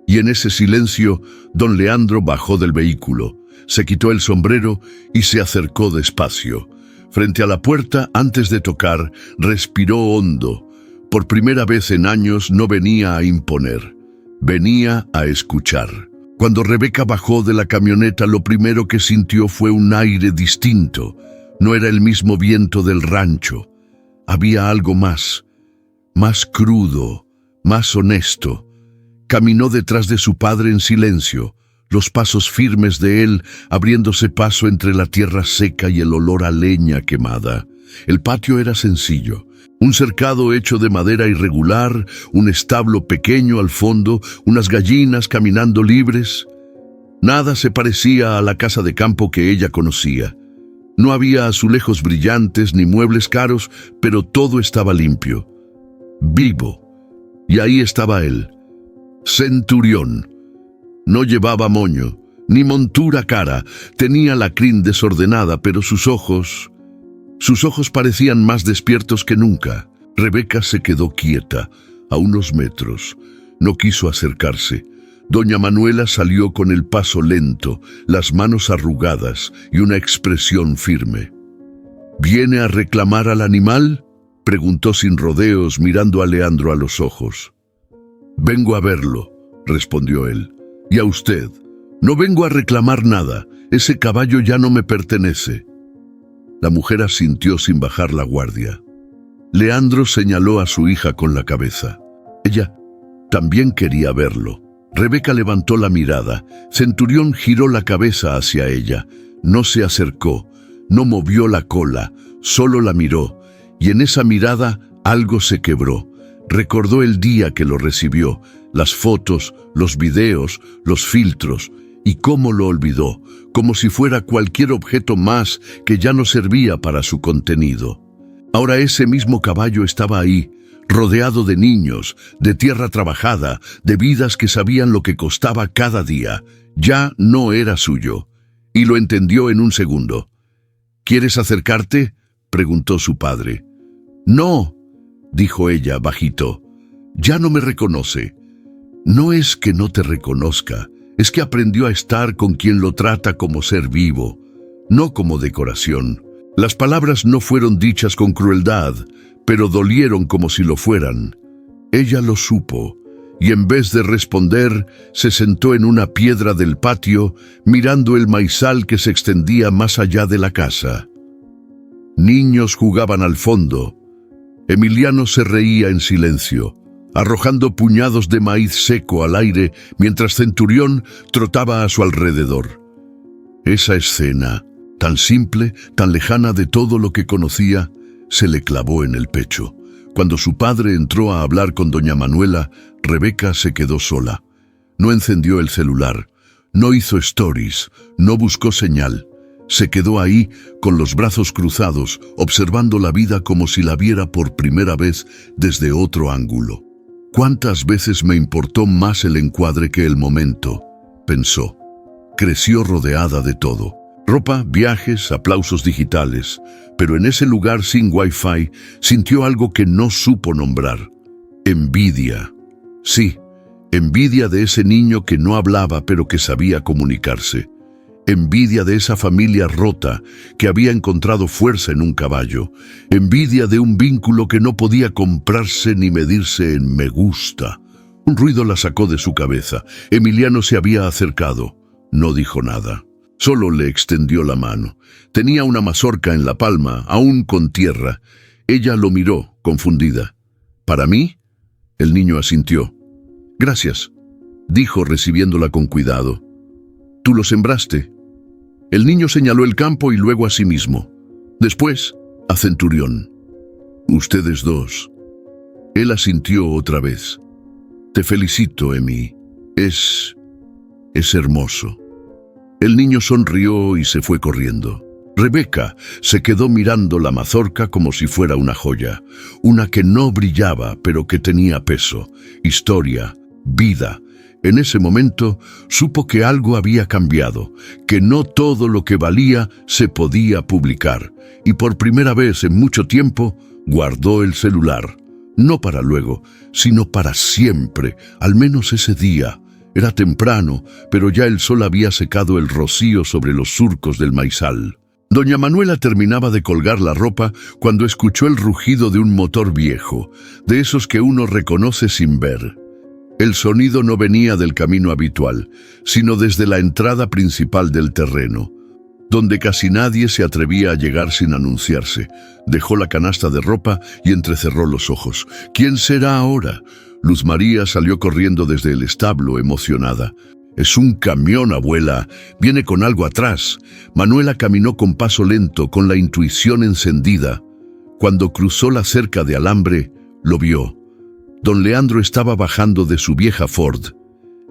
Y en ese silencio, don Leandro bajó del vehículo, se quitó el sombrero y se acercó despacio. Frente a la puerta, antes de tocar, respiró hondo. Por primera vez en años no venía a imponer, venía a escuchar. Cuando Rebeca bajó de la camioneta, lo primero que sintió fue un aire distinto. No era el mismo viento del rancho. Había algo más crudo, más honesto. Caminó detrás de su padre en silencio, los pasos firmes de él abriéndose paso entre la tierra seca y el olor a leña quemada. El patio era sencillo. Un cercado hecho de madera irregular, un establo pequeño al fondo, unas gallinas caminando libres. Nada se parecía a la casa de campo que ella conocía. No había azulejos brillantes ni muebles caros, pero todo estaba limpio, vivo. Y ahí estaba él, Centurión. No llevaba moño, ni montura cara, tenía la crin desordenada, pero sus ojos parecían más despiertos que nunca. Rebeca se quedó quieta, a unos metros. No quiso acercarse. Doña Manuela salió con el paso lento, las manos arrugadas y una expresión firme. ¿Viene a reclamar al animal?, preguntó sin rodeos, mirando a Leandro a los ojos. «Vengo a verlo», respondió él. «Y a usted. No vengo a reclamar nada. Ese caballo ya no me pertenece». La mujer asintió sin bajar la guardia. Leandro señaló a su hija con la cabeza. Ella también quería verlo. Rebeca levantó la mirada. Centurión giró la cabeza hacia ella. No se acercó, no movió la cola, solo la miró. Y en esa mirada algo se quebró. Recordó el día que lo recibió, las fotos, los videos, los filtros. Y cómo lo olvidó, como si fuera cualquier objeto más que ya no servía para su contenido. Ahora ese mismo caballo estaba ahí, rodeado de niños, de tierra trabajada, de vidas que sabían lo que costaba cada día. Ya no era suyo, y lo entendió en un segundo. «¿Quieres acercarte?», preguntó su padre. «No», dijo ella bajito. «Ya no me reconoce». «No es que no te reconozca, es que aprendió a estar con quien lo trata como ser vivo, no como decoración». Las palabras no fueron dichas con crueldad, pero dolieron como si lo fueran. Ella lo supo, y en vez de responder, se sentó en una piedra del patio, mirando el maizal que se extendía más allá de la casa. Niños jugaban al fondo. Emiliano se reía en silencio, arrojando puñados de maíz seco al aire, mientras Centurión trotaba a su alrededor. Esa escena, tan simple, tan lejana de todo lo que conocía, se le clavó en el pecho. Cuando su padre entró a hablar con doña Manuela, Rebeca se quedó sola. No encendió el celular, no hizo stories, no buscó señal. Se quedó ahí, con los brazos cruzados, observando la vida como si la viera por primera vez desde otro ángulo. «¿Cuántas veces me importó más el encuadre que el momento?», pensó. Creció rodeada de todo. Ropa, viajes, aplausos digitales, pero en ese lugar sin Wi-Fi sintió algo que no supo nombrar. Envidia. Sí, envidia de ese niño que no hablaba pero que sabía comunicarse. Envidia de esa familia rota que había encontrado fuerza en un caballo. Envidia de un vínculo que no podía comprarse ni medirse en me gusta. Un ruido la sacó de su cabeza. Emiliano se había acercado. No dijo nada. Solo le extendió la mano. Tenía una mazorca en la palma, aún con tierra. Ella lo miró, confundida. «¿Para mí?», el niño asintió. «Gracias», dijo recibiéndola con cuidado. «¿Tú lo sembraste?». El niño señaló el campo y luego a sí mismo. Después, a Centurión. «Ustedes dos». Él asintió otra vez. «Te felicito, Emi. Es hermoso». El niño sonrió y se fue corriendo. Rebeca se quedó mirando la mazorca como si fuera una joya, una que no brillaba pero que tenía peso, historia, vida. En ese momento supo que algo había cambiado, que no todo lo que valía se podía publicar, y por primera vez en mucho tiempo guardó el celular, no para luego, sino para siempre, al menos ese día. Era temprano, pero ya el sol había secado el rocío sobre los surcos del maizal. Doña Manuela terminaba de colgar la ropa cuando escuchó el rugido de un motor viejo, de esos que uno reconoce sin ver. El sonido no venía del camino habitual, sino desde la entrada principal del terreno, donde casi nadie se atrevía a llegar sin anunciarse. Dejó la canasta de ropa y entrecerró los ojos. ¿Quién será ahora? Luz María salió corriendo desde el establo, emocionada. «Es un camión, abuela. Viene con algo atrás». Manuela caminó con paso lento, con la intuición encendida. Cuando cruzó la cerca de alambre, lo vio. Don Leandro estaba bajando de su vieja Ford.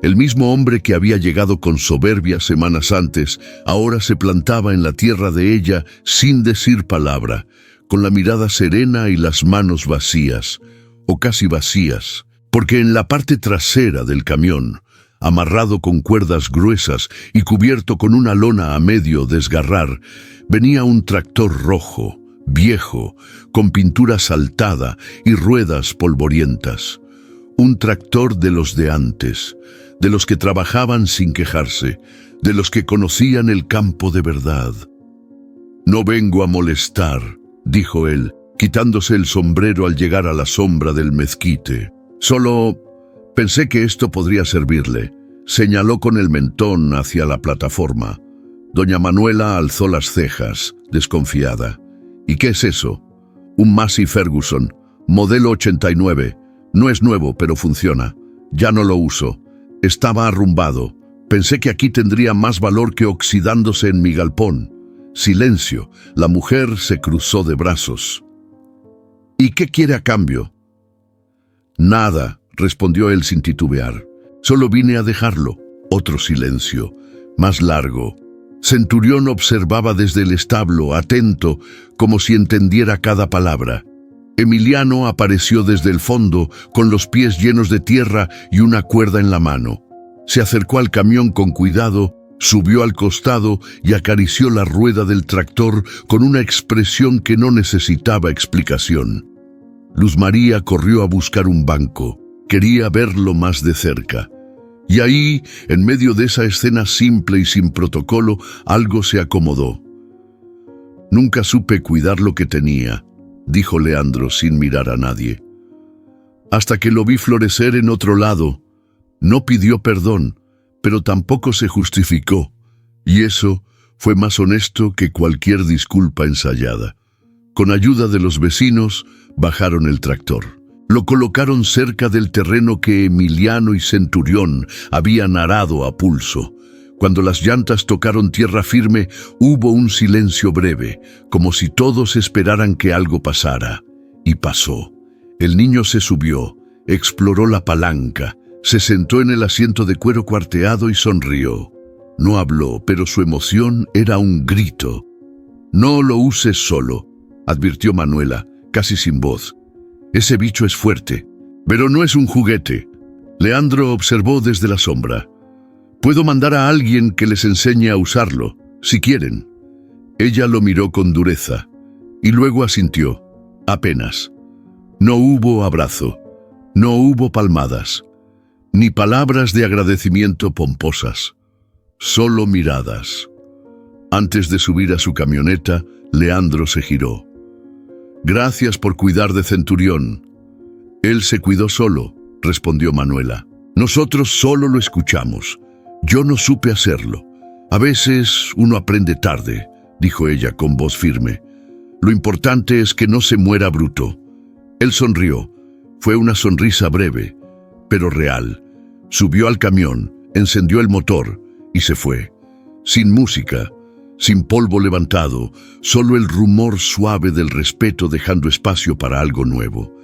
El mismo hombre que había llegado con soberbia semanas antes, ahora se plantaba en la tierra de ella sin decir palabra, con la mirada serena y las manos vacías, o casi vacías, porque en la parte trasera del camión, amarrado con cuerdas gruesas y cubierto con una lona a medio desgarrar, venía un tractor rojo, viejo, con pintura saltada y ruedas polvorientas. Un tractor de los de antes, de los que trabajaban sin quejarse, de los que conocían el campo de verdad. «No vengo a molestar», dijo él, quitándose el sombrero al llegar a la sombra del mezquite. «Solo pensé que esto podría servirle», señaló con el mentón hacia la plataforma. Doña Manuela alzó las cejas, desconfiada. «¿Y qué es eso?» «Un Massey Ferguson, modelo 89. No es nuevo, pero funciona. Ya no lo uso. Estaba arrumbado. Pensé que aquí tendría más valor que oxidándose en mi galpón». Silencio. La mujer se cruzó de brazos. «¿Y qué quiere a cambio?» «Nada», respondió él sin titubear. «Solo vine a dejarlo». Otro silencio, más largo. Centurión observaba desde el establo, atento, como si entendiera cada palabra. Emiliano apareció desde el fondo, con los pies llenos de tierra y una cuerda en la mano. Se acercó al camión con cuidado, subió al costado y acarició la rueda del tractor con una expresión que no necesitaba explicación. Luz María corrió a buscar un banco. Quería verlo más de cerca. Y ahí, en medio de esa escena simple y sin protocolo, algo se acomodó. «Nunca supe cuidar lo que tenía», dijo Leandro sin mirar a nadie. «Hasta que lo vi florecer en otro lado. No pidió perdón, pero tampoco se justificó. Y eso fue más honesto que cualquier disculpa ensayada». Con ayuda de los vecinos, bajaron el tractor. Lo colocaron cerca del terreno que Emiliano y Centurión habían arado a pulso. Cuando las llantas tocaron tierra firme, hubo un silencio breve, como si todos esperaran que algo pasara. Y pasó. El niño se subió, exploró la palanca, se sentó en el asiento de cuero cuarteado y sonrió. No habló, pero su emoción era un grito. «No lo uses solo», advirtió Manuela, casi sin voz. «Ese bicho es fuerte, pero no es un juguete». Leandro observó desde la sombra. «Puedo mandar a alguien que les enseñe a usarlo, si quieren». Ella lo miró con dureza, y luego asintió. Apenas. No hubo abrazo, no hubo palmadas, ni palabras de agradecimiento pomposas, solo miradas. Antes de subir a su camioneta, Leandro se giró. «Gracias por cuidar de Centurión». «Él se cuidó solo», respondió Manuela. «Nosotros solo lo escuchamos. Yo no supe hacerlo. A veces uno aprende tarde», dijo ella con voz firme. «Lo importante es que no se muera bruto». Él sonrió. Fue una sonrisa breve, pero real. Subió al camión, encendió el motor y se fue. Sin música, sin polvo levantado, solo el rumor suave del respeto dejando espacio para algo nuevo.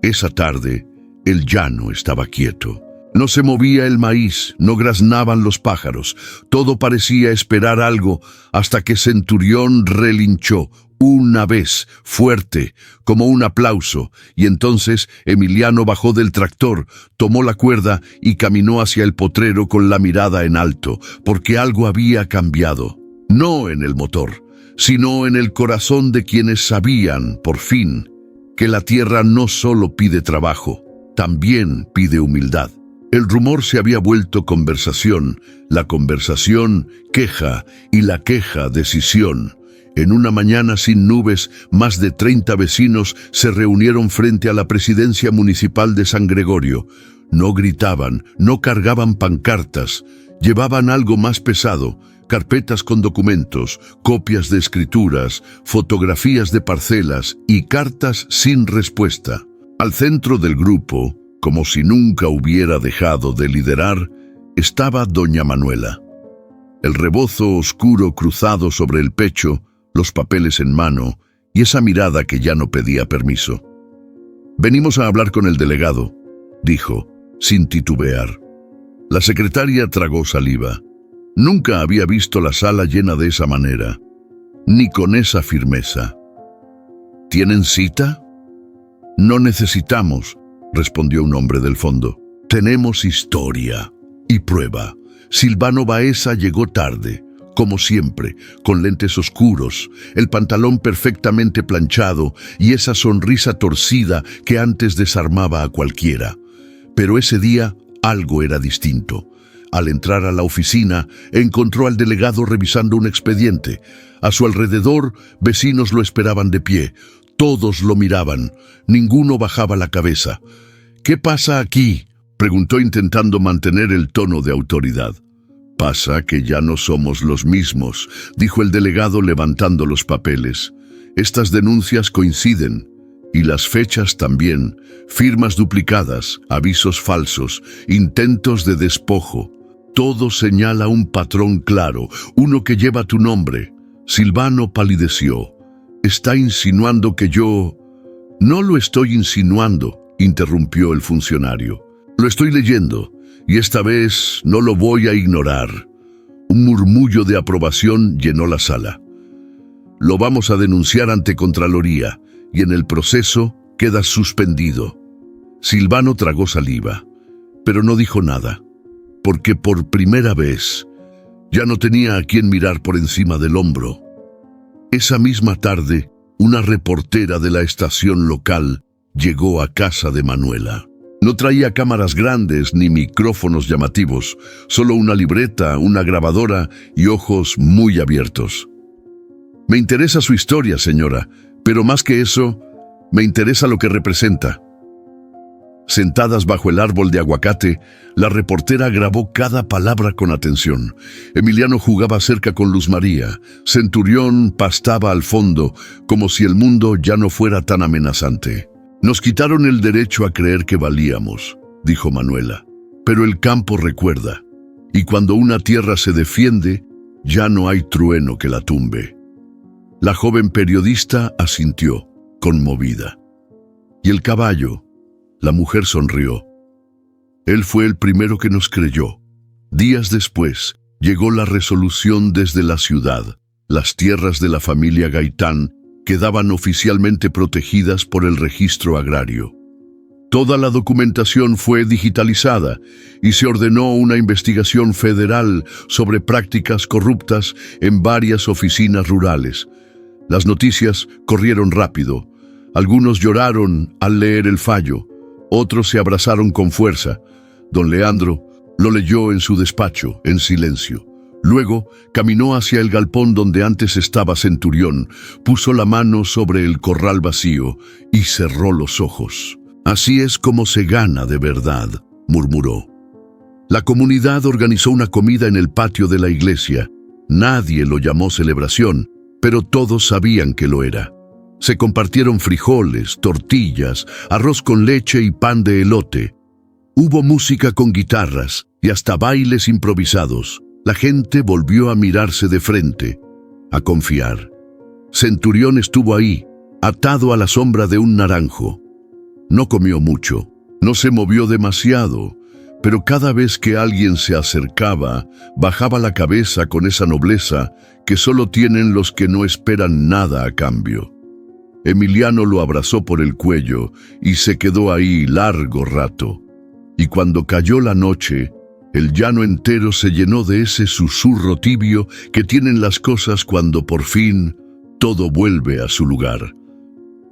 Esa tarde, el llano estaba quieto. No se movía el maíz, no graznaban los pájaros. Todo parecía esperar algo hasta que Centurión relinchó una vez, fuerte, como un aplauso, y entonces Emiliano bajó del tractor, tomó la cuerda y caminó hacia el potrero con la mirada en alto, porque algo había cambiado. No en el motor, sino en el corazón de quienes sabían, por fin, que la tierra no solo pide trabajo, también pide humildad. El rumor se había vuelto conversación, la conversación queja y la queja decisión. En una mañana sin nubes, más de 30 vecinos se reunieron frente a la presidencia municipal de San Gregorio. No gritaban, no cargaban pancartas, llevaban algo más pesado: carpetas con documentos, copias de escrituras, fotografías de parcelas y cartas sin respuesta. Al centro del grupo, como si nunca hubiera dejado de liderar, estaba doña Manuela. El rebozo oscuro cruzado sobre el pecho, los papeles en mano y esa mirada que ya no pedía permiso. «Venimos a hablar con el delegado», dijo, sin titubear. La secretaria tragó saliva. Nunca había visto la sala llena de esa manera, ni con esa firmeza. «¿Tienen cita?» «No necesitamos», respondió un hombre del fondo. «Tenemos historia y prueba. Silvano Baeza llegó tarde, como siempre, con lentes oscuros, el pantalón perfectamente planchado y esa sonrisa torcida que antes desarmaba a cualquiera. Pero ese día algo era distinto. Al entrar a la oficina, encontró al delegado revisando un expediente. A su alrededor, vecinos lo esperaban de pie. Todos lo miraban. Ninguno bajaba la cabeza. «¿Qué pasa aquí?», preguntó intentando mantener el tono de autoridad. «Pasa que ya no somos los mismos», dijo el delegado levantando los papeles. «Estas denuncias coinciden, y las fechas también. Firmas duplicadas, avisos falsos, intentos de despojo. Todo señala un patrón claro, uno que lleva tu nombre». Silvano palideció. «¿Está insinuando que yo...?» «No lo estoy insinuando», interrumpió el funcionario. «Lo estoy leyendo, y esta vez no lo voy a ignorar». Un murmullo de aprobación llenó la sala. «Lo vamos a denunciar ante Contraloría, y en el proceso queda suspendido». Silvano tragó saliva, pero no dijo nada, porque por primera vez ya no tenía a quien mirar por encima del hombro. Esa misma tarde, una reportera de la estación local llegó a casa de Manuela. No traía cámaras grandes ni micrófonos llamativos, solo una libreta, una grabadora y ojos muy abiertos. «Me interesa su historia, señora, pero más que eso, me interesa lo que representa». Sentadas bajo el árbol de aguacate, la reportera grabó cada palabra con atención. Emiliano jugaba cerca con Luz María. Centurión pastaba al fondo, como si el mundo ya no fuera tan amenazante. «Nos quitaron el derecho a creer que valíamos», dijo Manuela. «Pero el campo recuerda, y cuando una tierra se defiende, ya no hay trueno que la tumbe». La joven periodista asintió, conmovida. «¿Y el caballo?». La mujer sonrió. «Él fue el primero que nos creyó. Días después, llegó la resolución desde la ciudad. Las tierras de la familia Gaitán quedaban oficialmente protegidas por el registro agrario. Toda la documentación fue digitalizada y se ordenó una investigación federal sobre prácticas corruptas en varias oficinas rurales. Las noticias corrieron rápido. Algunos lloraron al leer el fallo. Otros se abrazaron con fuerza. Don Leandro lo leyó en su despacho, en silencio. Luego caminó hacia el galpón donde antes estaba Centurión, puso la mano sobre el corral vacío y cerró los ojos. «Así es como se gana de verdad», murmuró. La comunidad organizó una comida en el patio de la iglesia. Nadie lo llamó celebración, pero todos sabían que lo era. Se compartieron frijoles, tortillas, arroz con leche y pan de elote. Hubo música con guitarras y hasta bailes improvisados. La gente volvió a mirarse de frente, a confiar. Centurión estuvo ahí, atado a la sombra de un naranjo. No comió mucho, no se movió demasiado, pero cada vez que alguien se acercaba, bajaba la cabeza con esa nobleza que solo tienen los que no esperan nada a cambio. Emiliano lo abrazó por el cuello y se quedó ahí largo rato. Y cuando cayó la noche, el llano entero se llenó de ese susurro tibio que tienen las cosas cuando por fin todo vuelve a su lugar.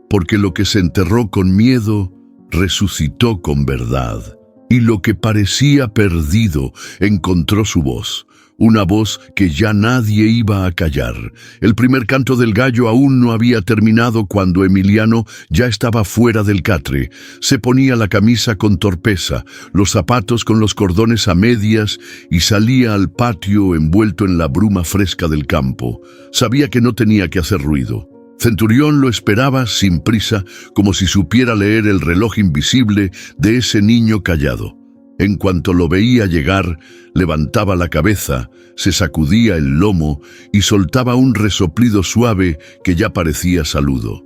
Porque lo que se enterró con miedo, resucitó con verdad. y lo que parecía perdido encontró su voz. Una voz que ya nadie iba a callar. El primer canto del gallo aún no había terminado cuando Emiliano ya estaba fuera del catre. Se ponía la camisa con torpeza, los zapatos con los cordones a medias y salía al patio envuelto en la bruma fresca del campo. Sabía que no tenía que hacer ruido. Centurión lo esperaba sin prisa, como si supiera leer el reloj invisible de ese niño callado. En cuanto lo veía llegar, levantaba la cabeza, se sacudía el lomo y soltaba un resoplido suave que ya parecía saludo.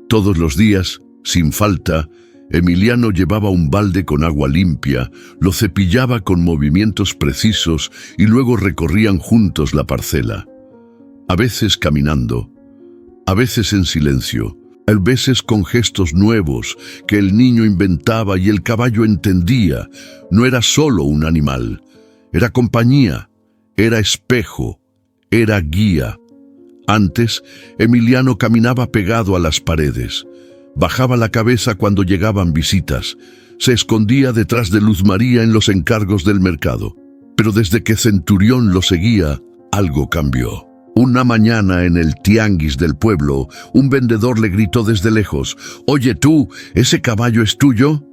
Todos los días, sin falta, Emiliano llevaba un balde con agua limpia, lo cepillaba con movimientos precisos y luego recorrían juntos la parcela. A veces caminando, a veces en silencio, a veces con gestos nuevos que el niño inventaba y el caballo entendía. No era solo un animal, era compañía, era espejo, era guía. Antes, Emiliano caminaba pegado a las paredes, bajaba la cabeza cuando llegaban visitas, se escondía detrás de Luz María en los encargos del mercado. Pero desde que Centurión lo seguía, algo cambió. Una mañana en el tianguis del pueblo, un vendedor le gritó desde lejos: «Oye tú, ¿ese caballo es tuyo?».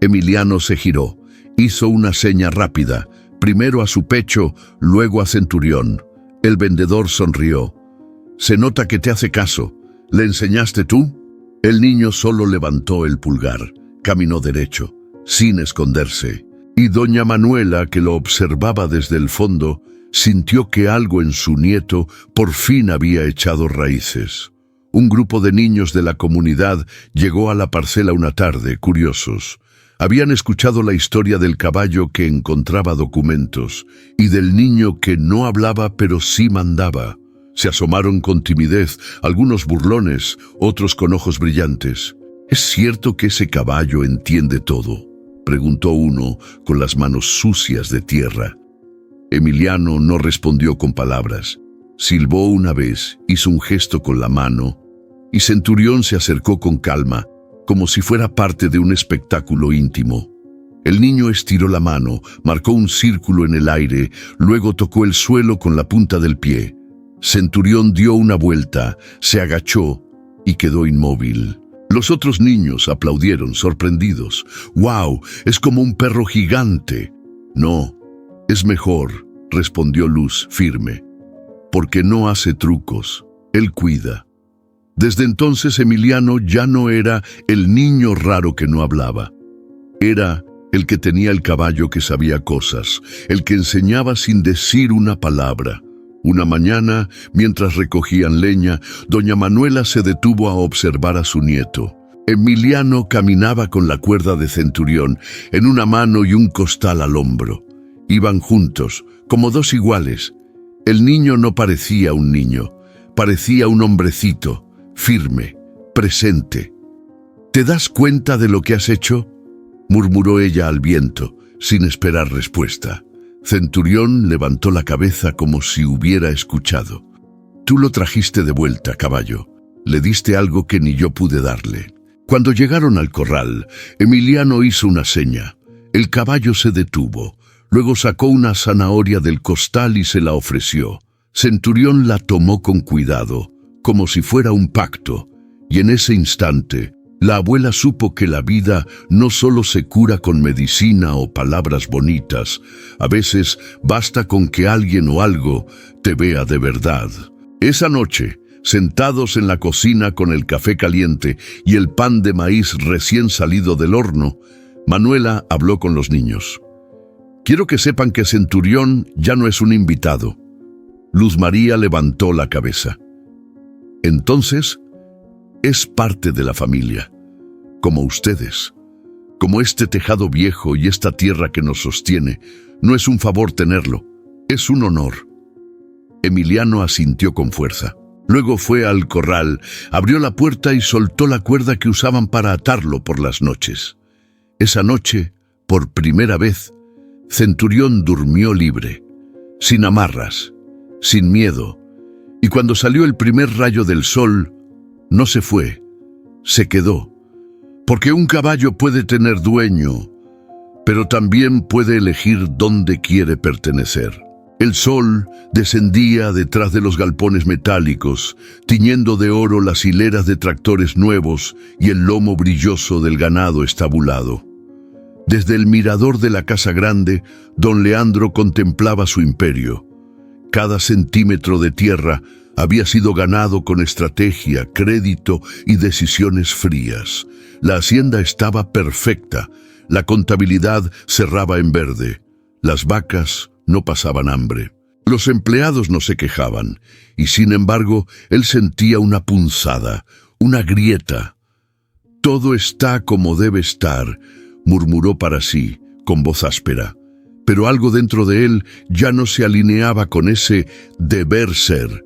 Emiliano se giró, hizo una seña rápida, primero a su pecho, luego a Centurión. El vendedor sonrió. «Se nota que te hace caso. ¿Le enseñaste tú?». El niño solo levantó el pulgar, caminó derecho, sin esconderse. Y doña Manuela, que lo observaba desde el fondo, sintió que algo en su nieto por fin había echado raíces. Un grupo de niños de la comunidad llegó a la parcela una tarde, curiosos. Habían escuchado la historia del caballo que encontraba documentos y del niño que no hablaba pero sí mandaba. Se asomaron con timidez, algunos burlones, otros con ojos brillantes. «¿Es cierto que ese caballo entiende todo?», preguntó uno con las manos sucias de tierra. Emiliano no respondió con palabras. Silbó una vez, hizo un gesto con la mano, y Centurión se acercó con calma, como si fuera parte de un espectáculo íntimo. El niño estiró la mano, marcó un círculo en el aire, luego tocó el suelo con la punta del pie. Centurión dio una vuelta, se agachó y quedó inmóvil. Los otros niños aplaudieron, sorprendidos. «¡Wow! Es como un perro gigante». «No, es mejor», respondió Luz, firme, «porque no hace trucos, él cuida». Desde entonces Emiliano ya no era el niño raro que no hablaba. Era el que tenía el caballo que sabía cosas, el que enseñaba sin decir una palabra. Una mañana, mientras recogían leña, doña Manuela se detuvo a observar a su nieto. Emiliano caminaba con la cuerda de Centurión en una mano y un costal al hombro. Iban juntos, como dos iguales. El niño no parecía un niño, parecía un hombrecito, firme, presente. «¿Te das cuenta de lo que has hecho?», murmuró ella al viento, sin esperar respuesta. Centurión levantó la cabeza como si hubiera escuchado. «Tú lo trajiste de vuelta, caballo. Le diste algo que ni yo pude darle». Cuando llegaron al corral, Emiliano hizo una seña. El caballo se detuvo. Luego sacó una zanahoria del costal y se la ofreció. Centurión la tomó con cuidado, como si fuera un pacto, y en ese instante, la abuela supo que la vida no solo se cura con medicina o palabras bonitas, a veces basta con que alguien o algo te vea de verdad. Esa noche, sentados en la cocina con el café caliente y el pan de maíz recién salido del horno, Manuela habló con los niños. «Quiero que sepan que Centurión ya no es un invitado». Luz María levantó la cabeza. «Entonces, es parte de la familia, como ustedes, como este tejado viejo y esta tierra que nos sostiene. No es un favor tenerlo, es un honor». Emiliano asintió con fuerza. Luego fue al corral, abrió la puerta y soltó la cuerda que usaban para atarlo por las noches. Esa noche, por primera vez, Centurión durmió libre, sin amarras, sin miedo, y cuando salió el primer rayo del sol, no se fue, se quedó, porque un caballo puede tener dueño, pero también puede elegir dónde quiere pertenecer. El sol descendía detrás de los galpones metálicos, tiñendo de oro las hileras de tractores nuevos y el lomo brilloso del ganado estabulado. Desde el mirador de la casa grande, don Leandro contemplaba su imperio. Cada centímetro de tierra había sido ganado con estrategia, crédito y decisiones frías. La hacienda estaba perfecta, la contabilidad cerraba en verde, las vacas no pasaban hambre. Los empleados no se quejaban, y sin embargo, él sentía una punzada, una grieta. «Todo está como debe estar», murmuró para sí, con voz áspera. Pero algo dentro de él ya no se alineaba con ese deber ser.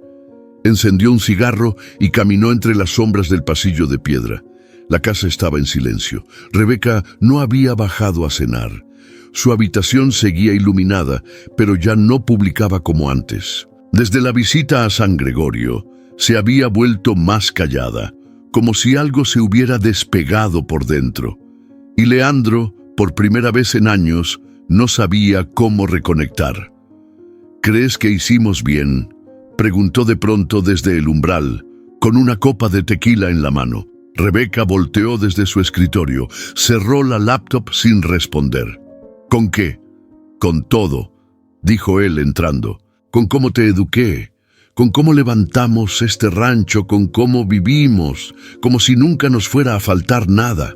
Encendió un cigarro y caminó entre las sombras del pasillo de piedra. La casa estaba en silencio. Rebeca no había bajado a cenar. Su habitación seguía iluminada, pero ya no publicaba como antes. Desde la visita a San Gregorio, se había vuelto más callada, como si algo se hubiera despegado por dentro. Y Leandro, por primera vez en años, no sabía cómo reconectar. «¿Crees que hicimos bien?», preguntó de pronto desde el umbral, con una copa de tequila en la mano. Rebeca volteó desde su escritorio, cerró la laptop sin responder. «¿Con qué?». «Con todo», dijo él entrando. «Con cómo te eduqué, con cómo levantamos este rancho, con cómo vivimos, como si nunca nos fuera a faltar nada».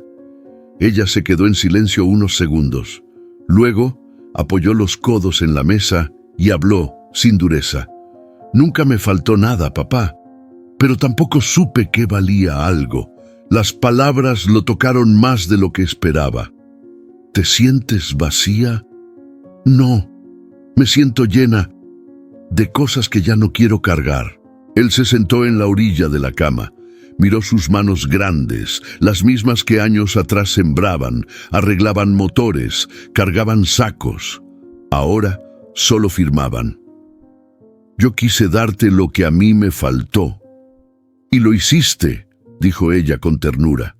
Ella se quedó en silencio unos segundos. Luego apoyó los codos en la mesa y habló sin dureza. «Nunca me faltó nada, papá, pero tampoco supe que valía algo». Las palabras lo tocaron más de lo que esperaba. «¿Te sientes vacía?». «No, me siento llena de cosas que ya no quiero cargar». Él se sentó en la orilla de la cama. Miró sus manos grandes, las mismas que años atrás sembraban, arreglaban motores, cargaban sacos. Ahora solo firmaban. «Yo quise darte lo que a mí me faltó». «Y lo hiciste», dijo ella con ternura.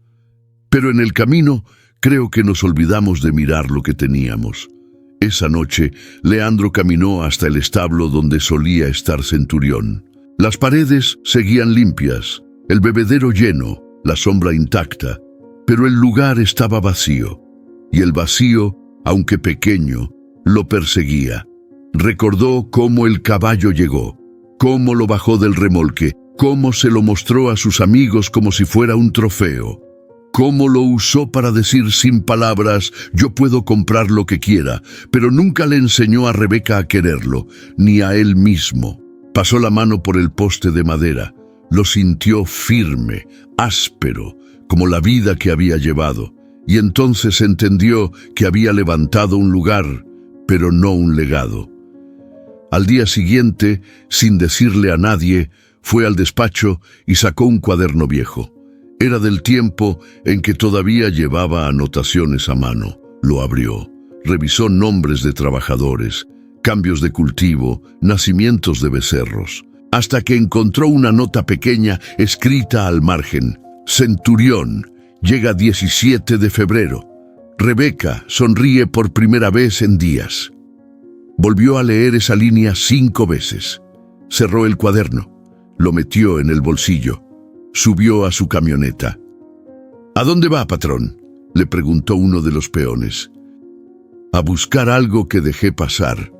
«Pero en el camino creo que nos olvidamos de mirar lo que teníamos». Esa noche, Leandro caminó hasta el establo donde solía estar Centurión. Las paredes seguían limpias, el bebedero lleno, la sombra intacta, pero el lugar estaba vacío. Y el vacío, aunque pequeño, lo perseguía. Recordó cómo el caballo llegó, cómo lo bajó del remolque, cómo se lo mostró a sus amigos como si fuera un trofeo, cómo lo usó para decir sin palabras: «Yo puedo comprar lo que quiera», pero nunca le enseñó a Rebeca a quererlo, ni a él mismo. Pasó la mano por el poste de madera, lo sintió firme, áspero, como la vida que había llevado, y entonces entendió que había levantado un lugar, pero no un legado. Al día siguiente, sin decirle a nadie, fue al despacho y sacó un cuaderno viejo. Era del tiempo en que todavía llevaba anotaciones a mano. Lo abrió, revisó nombres de trabajadores, cambios de cultivo, nacimientos de becerros, hasta que encontró una nota pequeña escrita al margen. «Centurión, llega 17 de febrero. Rebeca sonríe por primera vez en días». Volvió a leer esa línea 5 veces. Cerró el cuaderno, lo metió en el bolsillo, subió a su camioneta. «¿A dónde va, patrón?», le preguntó uno de los peones. «A buscar algo que dejé pasar».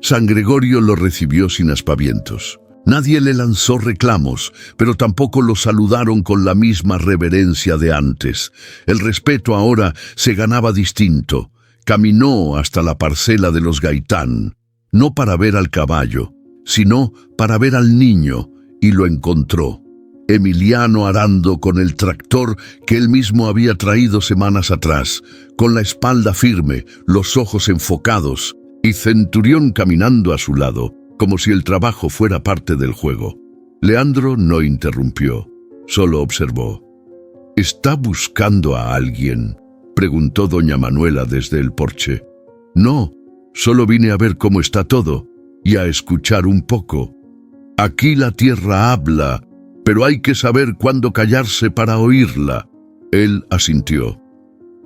San Gregorio lo recibió sin aspavientos. Nadie le lanzó reclamos, pero tampoco lo saludaron con la misma reverencia de antes. El respeto ahora se ganaba distinto. Caminó hasta la parcela de los Gaitán, no para ver al caballo, sino para ver al niño, y lo encontró. Emiliano arando con el tractor que él mismo había traído semanas atrás, con la espalda firme, los ojos enfocados, y Centurión caminando a su lado, como si el trabajo fuera parte del juego. Leandro no interrumpió, solo observó. «¿Está buscando a alguien?», preguntó doña Manuela desde el porche. «No, solo vine a ver cómo está todo y a escuchar un poco. Aquí la tierra habla, pero hay que saber cuándo callarse para oírla». Él asintió.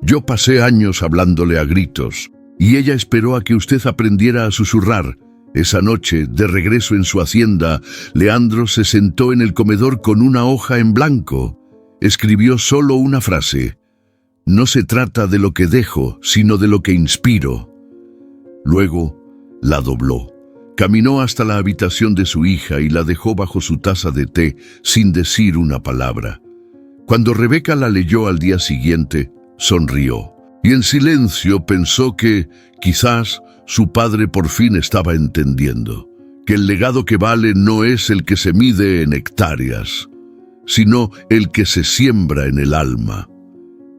Yo pasé años hablándole a gritos, y ella esperó a que usted aprendiera a susurrar. Esa noche, de regreso en su hacienda, Leandro se sentó en el comedor con una hoja en blanco. Escribió solo una frase: no se trata de lo que dejo, sino de lo que inspiro. Luego, la dobló. Caminó hasta la habitación de su hija y la dejó bajo su taza de té sin decir una palabra. Cuando Rebeca la leyó al día siguiente, sonrió, y en silencio pensó que, quizás, su padre por fin estaba entendiendo que el legado que vale no es el que se mide en hectáreas, sino el que se siembra en el alma.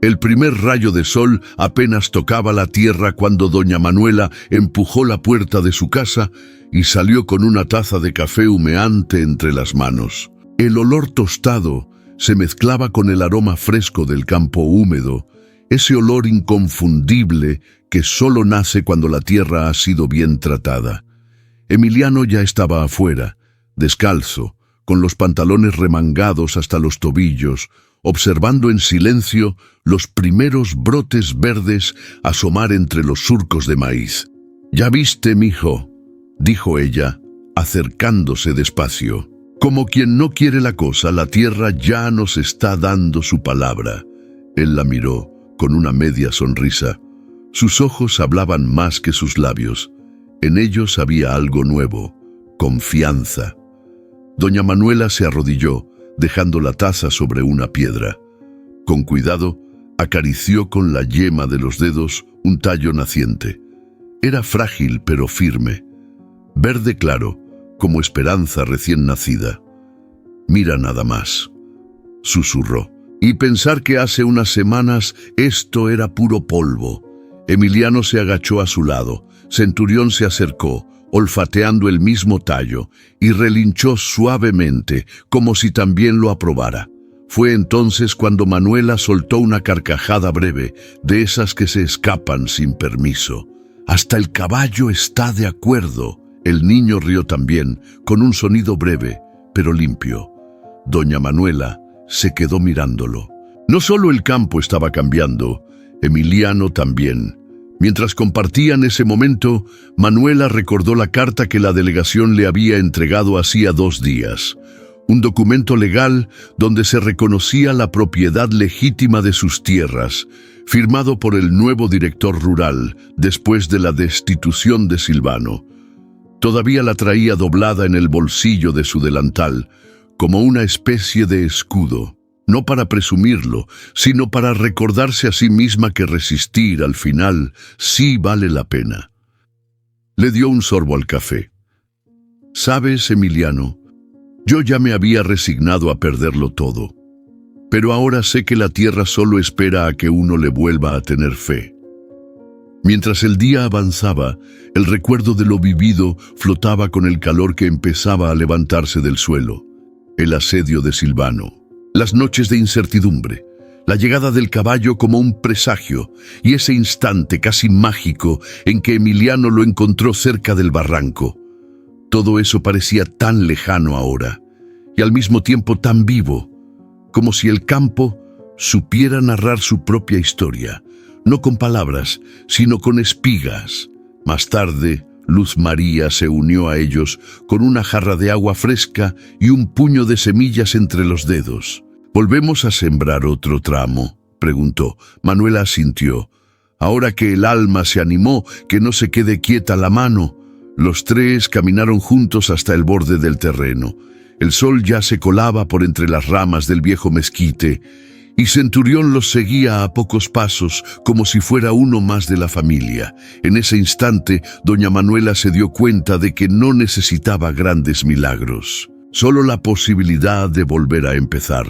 El primer rayo de sol apenas tocaba la tierra cuando doña Manuela empujó la puerta de su casa y salió con una taza de café humeante entre las manos. El olor tostado se mezclaba con el aroma fresco del campo húmedo, ese olor inconfundible que solo nace cuando la tierra ha sido bien tratada. Emiliano ya estaba afuera, descalzo, con los pantalones remangados hasta los tobillos, observando en silencio los primeros brotes verdes asomar entre los surcos de maíz. «¿Ya viste, mijo?», dijo ella, acercándose despacio. Como quien no quiere la cosa, la tierra ya nos está dando su palabra. Él la miró con una media sonrisa. Sus ojos hablaban más que sus labios. En ellos había algo nuevo, confianza. Doña Manuela se arrodilló, dejando la taza sobre una piedra. Con cuidado, acarició con la yema de los dedos un tallo naciente. Era frágil pero firme, verde claro, como esperanza recién nacida. «Mira nada más», susurró. «Y pensar que hace unas semanas esto era puro polvo». Emiliano se agachó a su lado. Centurión se acercó, olfateando el mismo tallo, y relinchó suavemente, como si también lo aprobara. Fue entonces cuando Manuela soltó una carcajada breve, de esas que se escapan sin permiso. «Hasta el caballo está de acuerdo». El niño rió también, con un sonido breve, pero limpio. Doña Manuela se quedó mirándolo. No solo el campo estaba cambiando, Emiliano también. Mientras compartían ese momento, Manuela recordó la carta que la delegación le había entregado hacía 2 días. Un documento legal donde se reconocía la propiedad legítima de sus tierras, firmado por el nuevo director rural después de la destitución de Silvano. Todavía la traía doblada en el bolsillo de su delantal, como una especie de escudo. No para presumirlo, sino para recordarse a sí misma que resistir al final sí vale la pena. Le dio un sorbo al café. «¿Sabes, Emiliano? Yo ya me había resignado a perderlo todo. Pero ahora sé que la tierra solo espera a que uno le vuelva a tener fe». Mientras el día avanzaba, el recuerdo de lo vivido flotaba con el calor que empezaba a levantarse del suelo. El asedio de Silvano. Las noches de incertidumbre, la llegada del caballo como un presagio y ese instante casi mágico en que Emiliano lo encontró cerca del barranco. Todo eso parecía tan lejano ahora y al mismo tiempo tan vivo, como si el campo supiera narrar su propia historia, no con palabras, sino con espigas. Más tarde, Luz María se unió a ellos con una jarra de agua fresca y un puño de semillas entre los dedos. «¿Volvemos a sembrar otro tramo?», preguntó. Manuela asintió. Ahora que el alma se animó, que no se quede quieta la mano. Los 3 caminaron juntos hasta el borde del terreno. El sol ya se colaba por entre las ramas del viejo mezquite, y Centurión los seguía a pocos pasos, como si fuera uno más de la familia. En ese instante, doña Manuela se dio cuenta de que no necesitaba grandes milagros, solo la posibilidad de volver a empezar.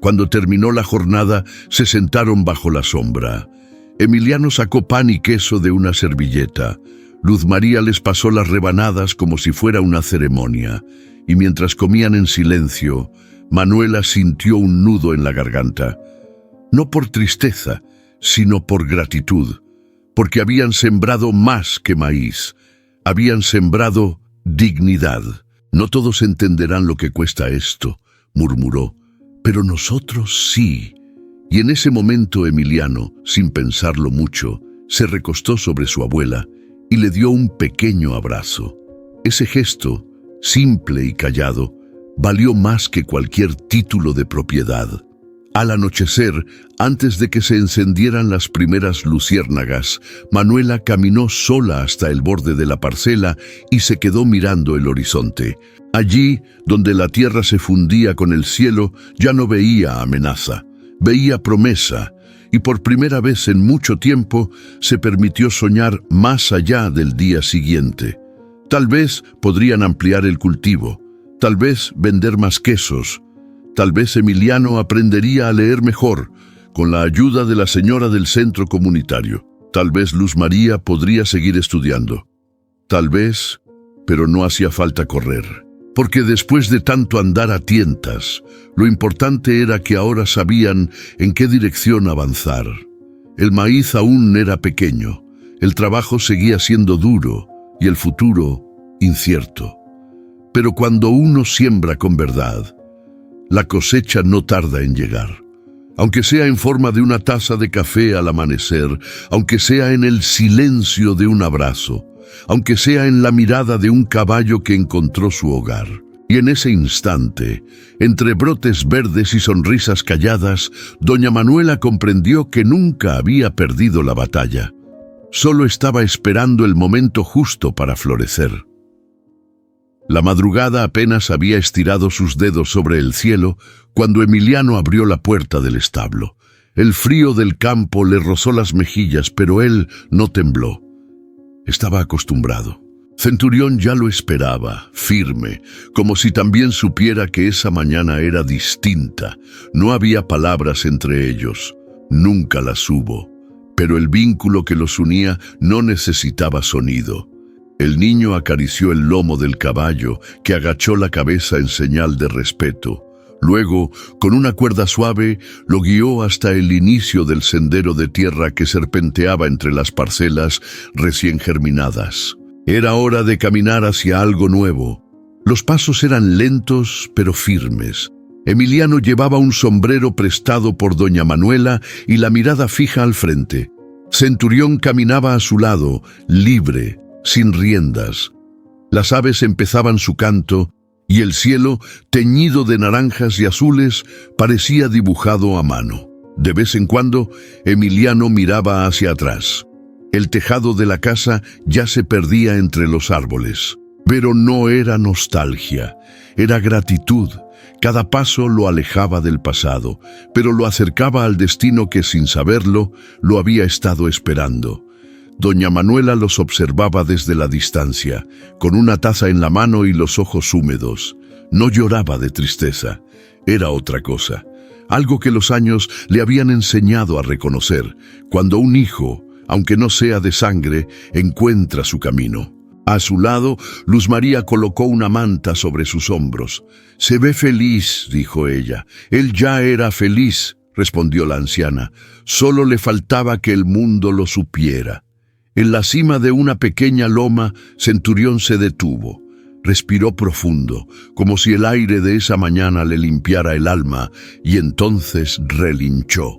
Cuando terminó la jornada, se sentaron bajo la sombra. Emiliano sacó pan y queso de una servilleta. Luz María les pasó las rebanadas como si fuera una ceremonia, y mientras comían en silencio, Manuela sintió un nudo en la garganta. No por tristeza, sino por gratitud, porque habían sembrado más que maíz, habían sembrado dignidad. «No todos entenderán lo que cuesta esto», murmuró, «pero nosotros sí». Y en ese momento Emiliano, sin pensarlo mucho, se recostó sobre su abuela y le dio un pequeño abrazo. Ese gesto, simple y callado, valió más que cualquier título de propiedad. Al anochecer, antes de que se encendieran las primeras luciérnagas, Manuela caminó sola hasta el borde de la parcela y se quedó mirando el horizonte. Allí, donde la tierra se fundía con el cielo, ya no veía amenaza, veía promesa, y por primera vez en mucho tiempo se permitió soñar más allá del día siguiente. Tal vez podrían ampliar el cultivo, tal vez vender más quesos, tal vez Emiliano aprendería a leer mejor, con la ayuda de la señora del centro comunitario. Tal vez Luz María podría seguir estudiando. Tal vez, pero no hacía falta correr. Porque después de tanto andar a tientas, lo importante era que ahora sabían en qué dirección avanzar. El maíz aún era pequeño, el trabajo seguía siendo duro y el futuro incierto. Pero cuando uno siembra con verdad, la cosecha no tarda en llegar. Aunque sea en forma de una taza de café al amanecer, aunque sea en el silencio de un abrazo, aunque sea en la mirada de un caballo que encontró su hogar. Y en ese instante, entre brotes verdes y sonrisas calladas, doña Manuela comprendió que nunca había perdido la batalla. Solo estaba esperando el momento justo para florecer. La madrugada apenas había estirado sus dedos sobre el cielo cuando Emiliano abrió la puerta del establo. El frío del campo le rozó las mejillas, pero él no tembló. Estaba acostumbrado. Centurión ya lo esperaba, firme, como si también supiera que esa mañana era distinta. No había palabras entre ellos, nunca las hubo, pero el vínculo que los unía no necesitaba sonido. El niño acarició el lomo del caballo, que agachó la cabeza en señal de respeto. Luego, con una cuerda suave, lo guió hasta el inicio del sendero de tierra que serpenteaba entre las parcelas recién germinadas. Era hora de caminar hacia algo nuevo. Los pasos eran lentos, pero firmes. Emiliano llevaba un sombrero prestado por doña Manuela y la mirada fija al frente. Centurión caminaba a su lado, libre, sin riendas. Las aves empezaban su canto y el cielo, teñido de naranjas y azules, parecía dibujado a mano. De vez en cuando, Emiliano miraba hacia atrás. El tejado de la casa ya se perdía entre los árboles. Pero no era nostalgia, era gratitud. Cada paso lo alejaba del pasado, pero lo acercaba al destino que, sin saberlo, lo había estado esperando. Doña Manuela los observaba desde la distancia, con una taza en la mano y los ojos húmedos. No lloraba de tristeza, era otra cosa, algo que los años le habían enseñado a reconocer, cuando un hijo, aunque no sea de sangre, encuentra su camino. A su lado, Luz María colocó una manta sobre sus hombros. «Se ve feliz», dijo ella. «Él ya era feliz», respondió la anciana. «Solo le faltaba que el mundo lo supiera». En la cima de una pequeña loma, Centurión se detuvo. Respiró profundo, como si el aire de esa mañana le limpiara el alma, y entonces relinchó.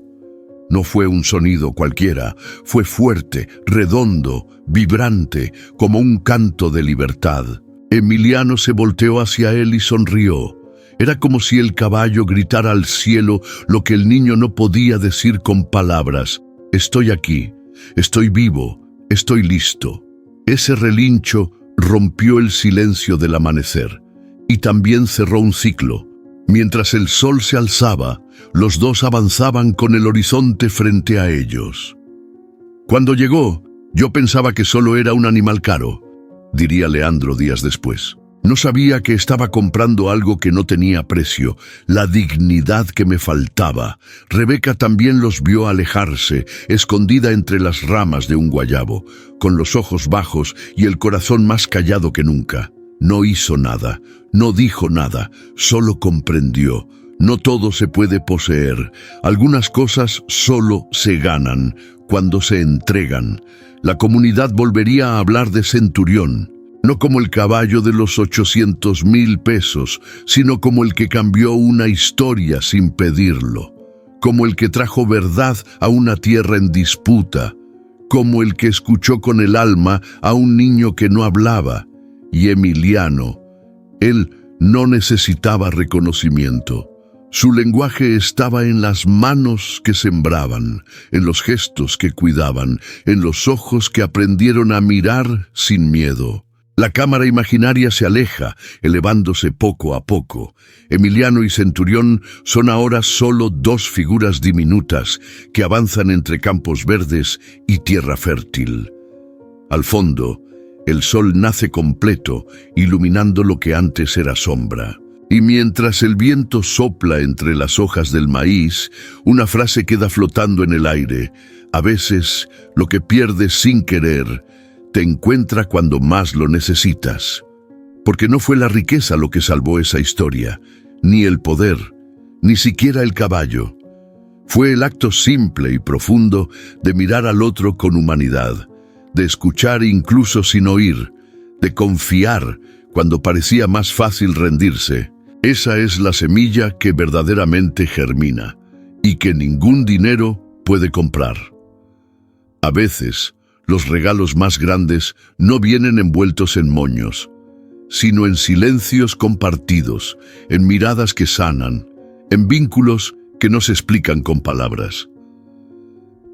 No fue un sonido cualquiera, fue fuerte, redondo, vibrante, como un canto de libertad. Emiliano se volteó hacia él y sonrió. Era como si el caballo gritara al cielo lo que el niño no podía decir con palabras. «Estoy aquí, estoy vivo, estoy listo». Ese relincho rompió el silencio del amanecer y también cerró un ciclo. Mientras el sol se alzaba, los dos avanzaban con el horizonte frente a ellos. «Cuando llegó, yo pensaba que solo era un animal caro», diría Leandro días después. «No sabía que estaba comprando algo que no tenía precio, la dignidad que me faltaba». Rebeca también los vio alejarse, escondida entre las ramas de un guayabo, con los ojos bajos y el corazón más callado que nunca. No hizo nada, no dijo nada, solo comprendió. No todo se puede poseer, algunas cosas solo se ganan cuando se entregan. La comunidad volvería a hablar de Centurión, no como el caballo de los 800,000 pesos, sino como el que cambió una historia sin pedirlo. como el que trajo verdad a una tierra en disputa, como el que escuchó con el alma a un niño que no hablaba. Y Emiliano, él no necesitaba reconocimiento. Su lenguaje estaba en las manos que sembraban, en los gestos que cuidaban, en los ojos que aprendieron a mirar sin miedo. La cámara imaginaria se aleja, elevándose poco a poco. Emiliano y Centurión son ahora solo dos figuras diminutas que avanzan entre campos verdes y tierra fértil. Al fondo, el sol nace completo, iluminando lo que antes era sombra. Y mientras el viento sopla entre las hojas del maíz, una frase queda flotando en el aire. A veces, lo que pierdes sin querer te encuentra cuando más lo necesitas. Porque no fue la riqueza lo que salvó esa historia, ni el poder, ni siquiera el caballo. Fue el acto simple y profundo de mirar al otro con humanidad, de escuchar incluso sin oír, de confiar cuando parecía más fácil rendirse. Esa es la semilla que verdaderamente germina y que ningún dinero puede comprar. A veces, los regalos más grandes no vienen envueltos en moños, sino en silencios compartidos, en miradas que sanan, en vínculos que no se explican con palabras.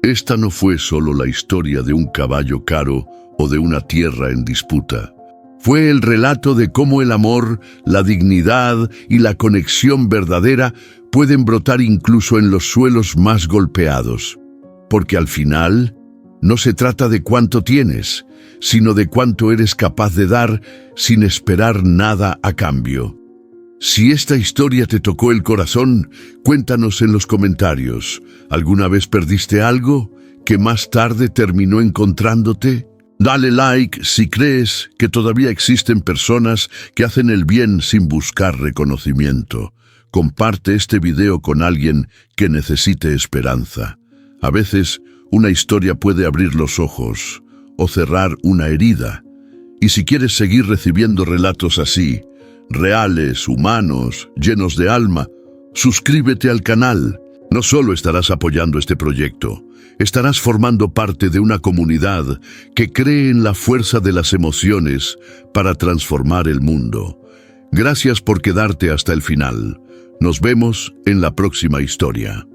Esta no fue solo la historia de un caballo caro o de una tierra en disputa. Fue el relato de cómo el amor, la dignidad y la conexión verdadera pueden brotar incluso en los suelos más golpeados. Porque al final, no se trata de cuánto tienes, sino de cuánto eres capaz de dar sin esperar nada a cambio. Si esta historia te tocó el corazón, cuéntanos en los comentarios. ¿Alguna vez perdiste algo que más tarde terminó encontrándote? Dale like si crees que todavía existen personas que hacen el bien sin buscar reconocimiento. Comparte este video con alguien que necesite esperanza. A veces, una historia puede abrir los ojos o cerrar una herida. Y si quieres seguir recibiendo relatos así, reales, humanos, llenos de alma, suscríbete al canal. No solo estarás apoyando este proyecto, estarás formando parte de una comunidad que cree en la fuerza de las emociones para transformar el mundo. Gracias por quedarte hasta el final. Nos vemos en la próxima historia.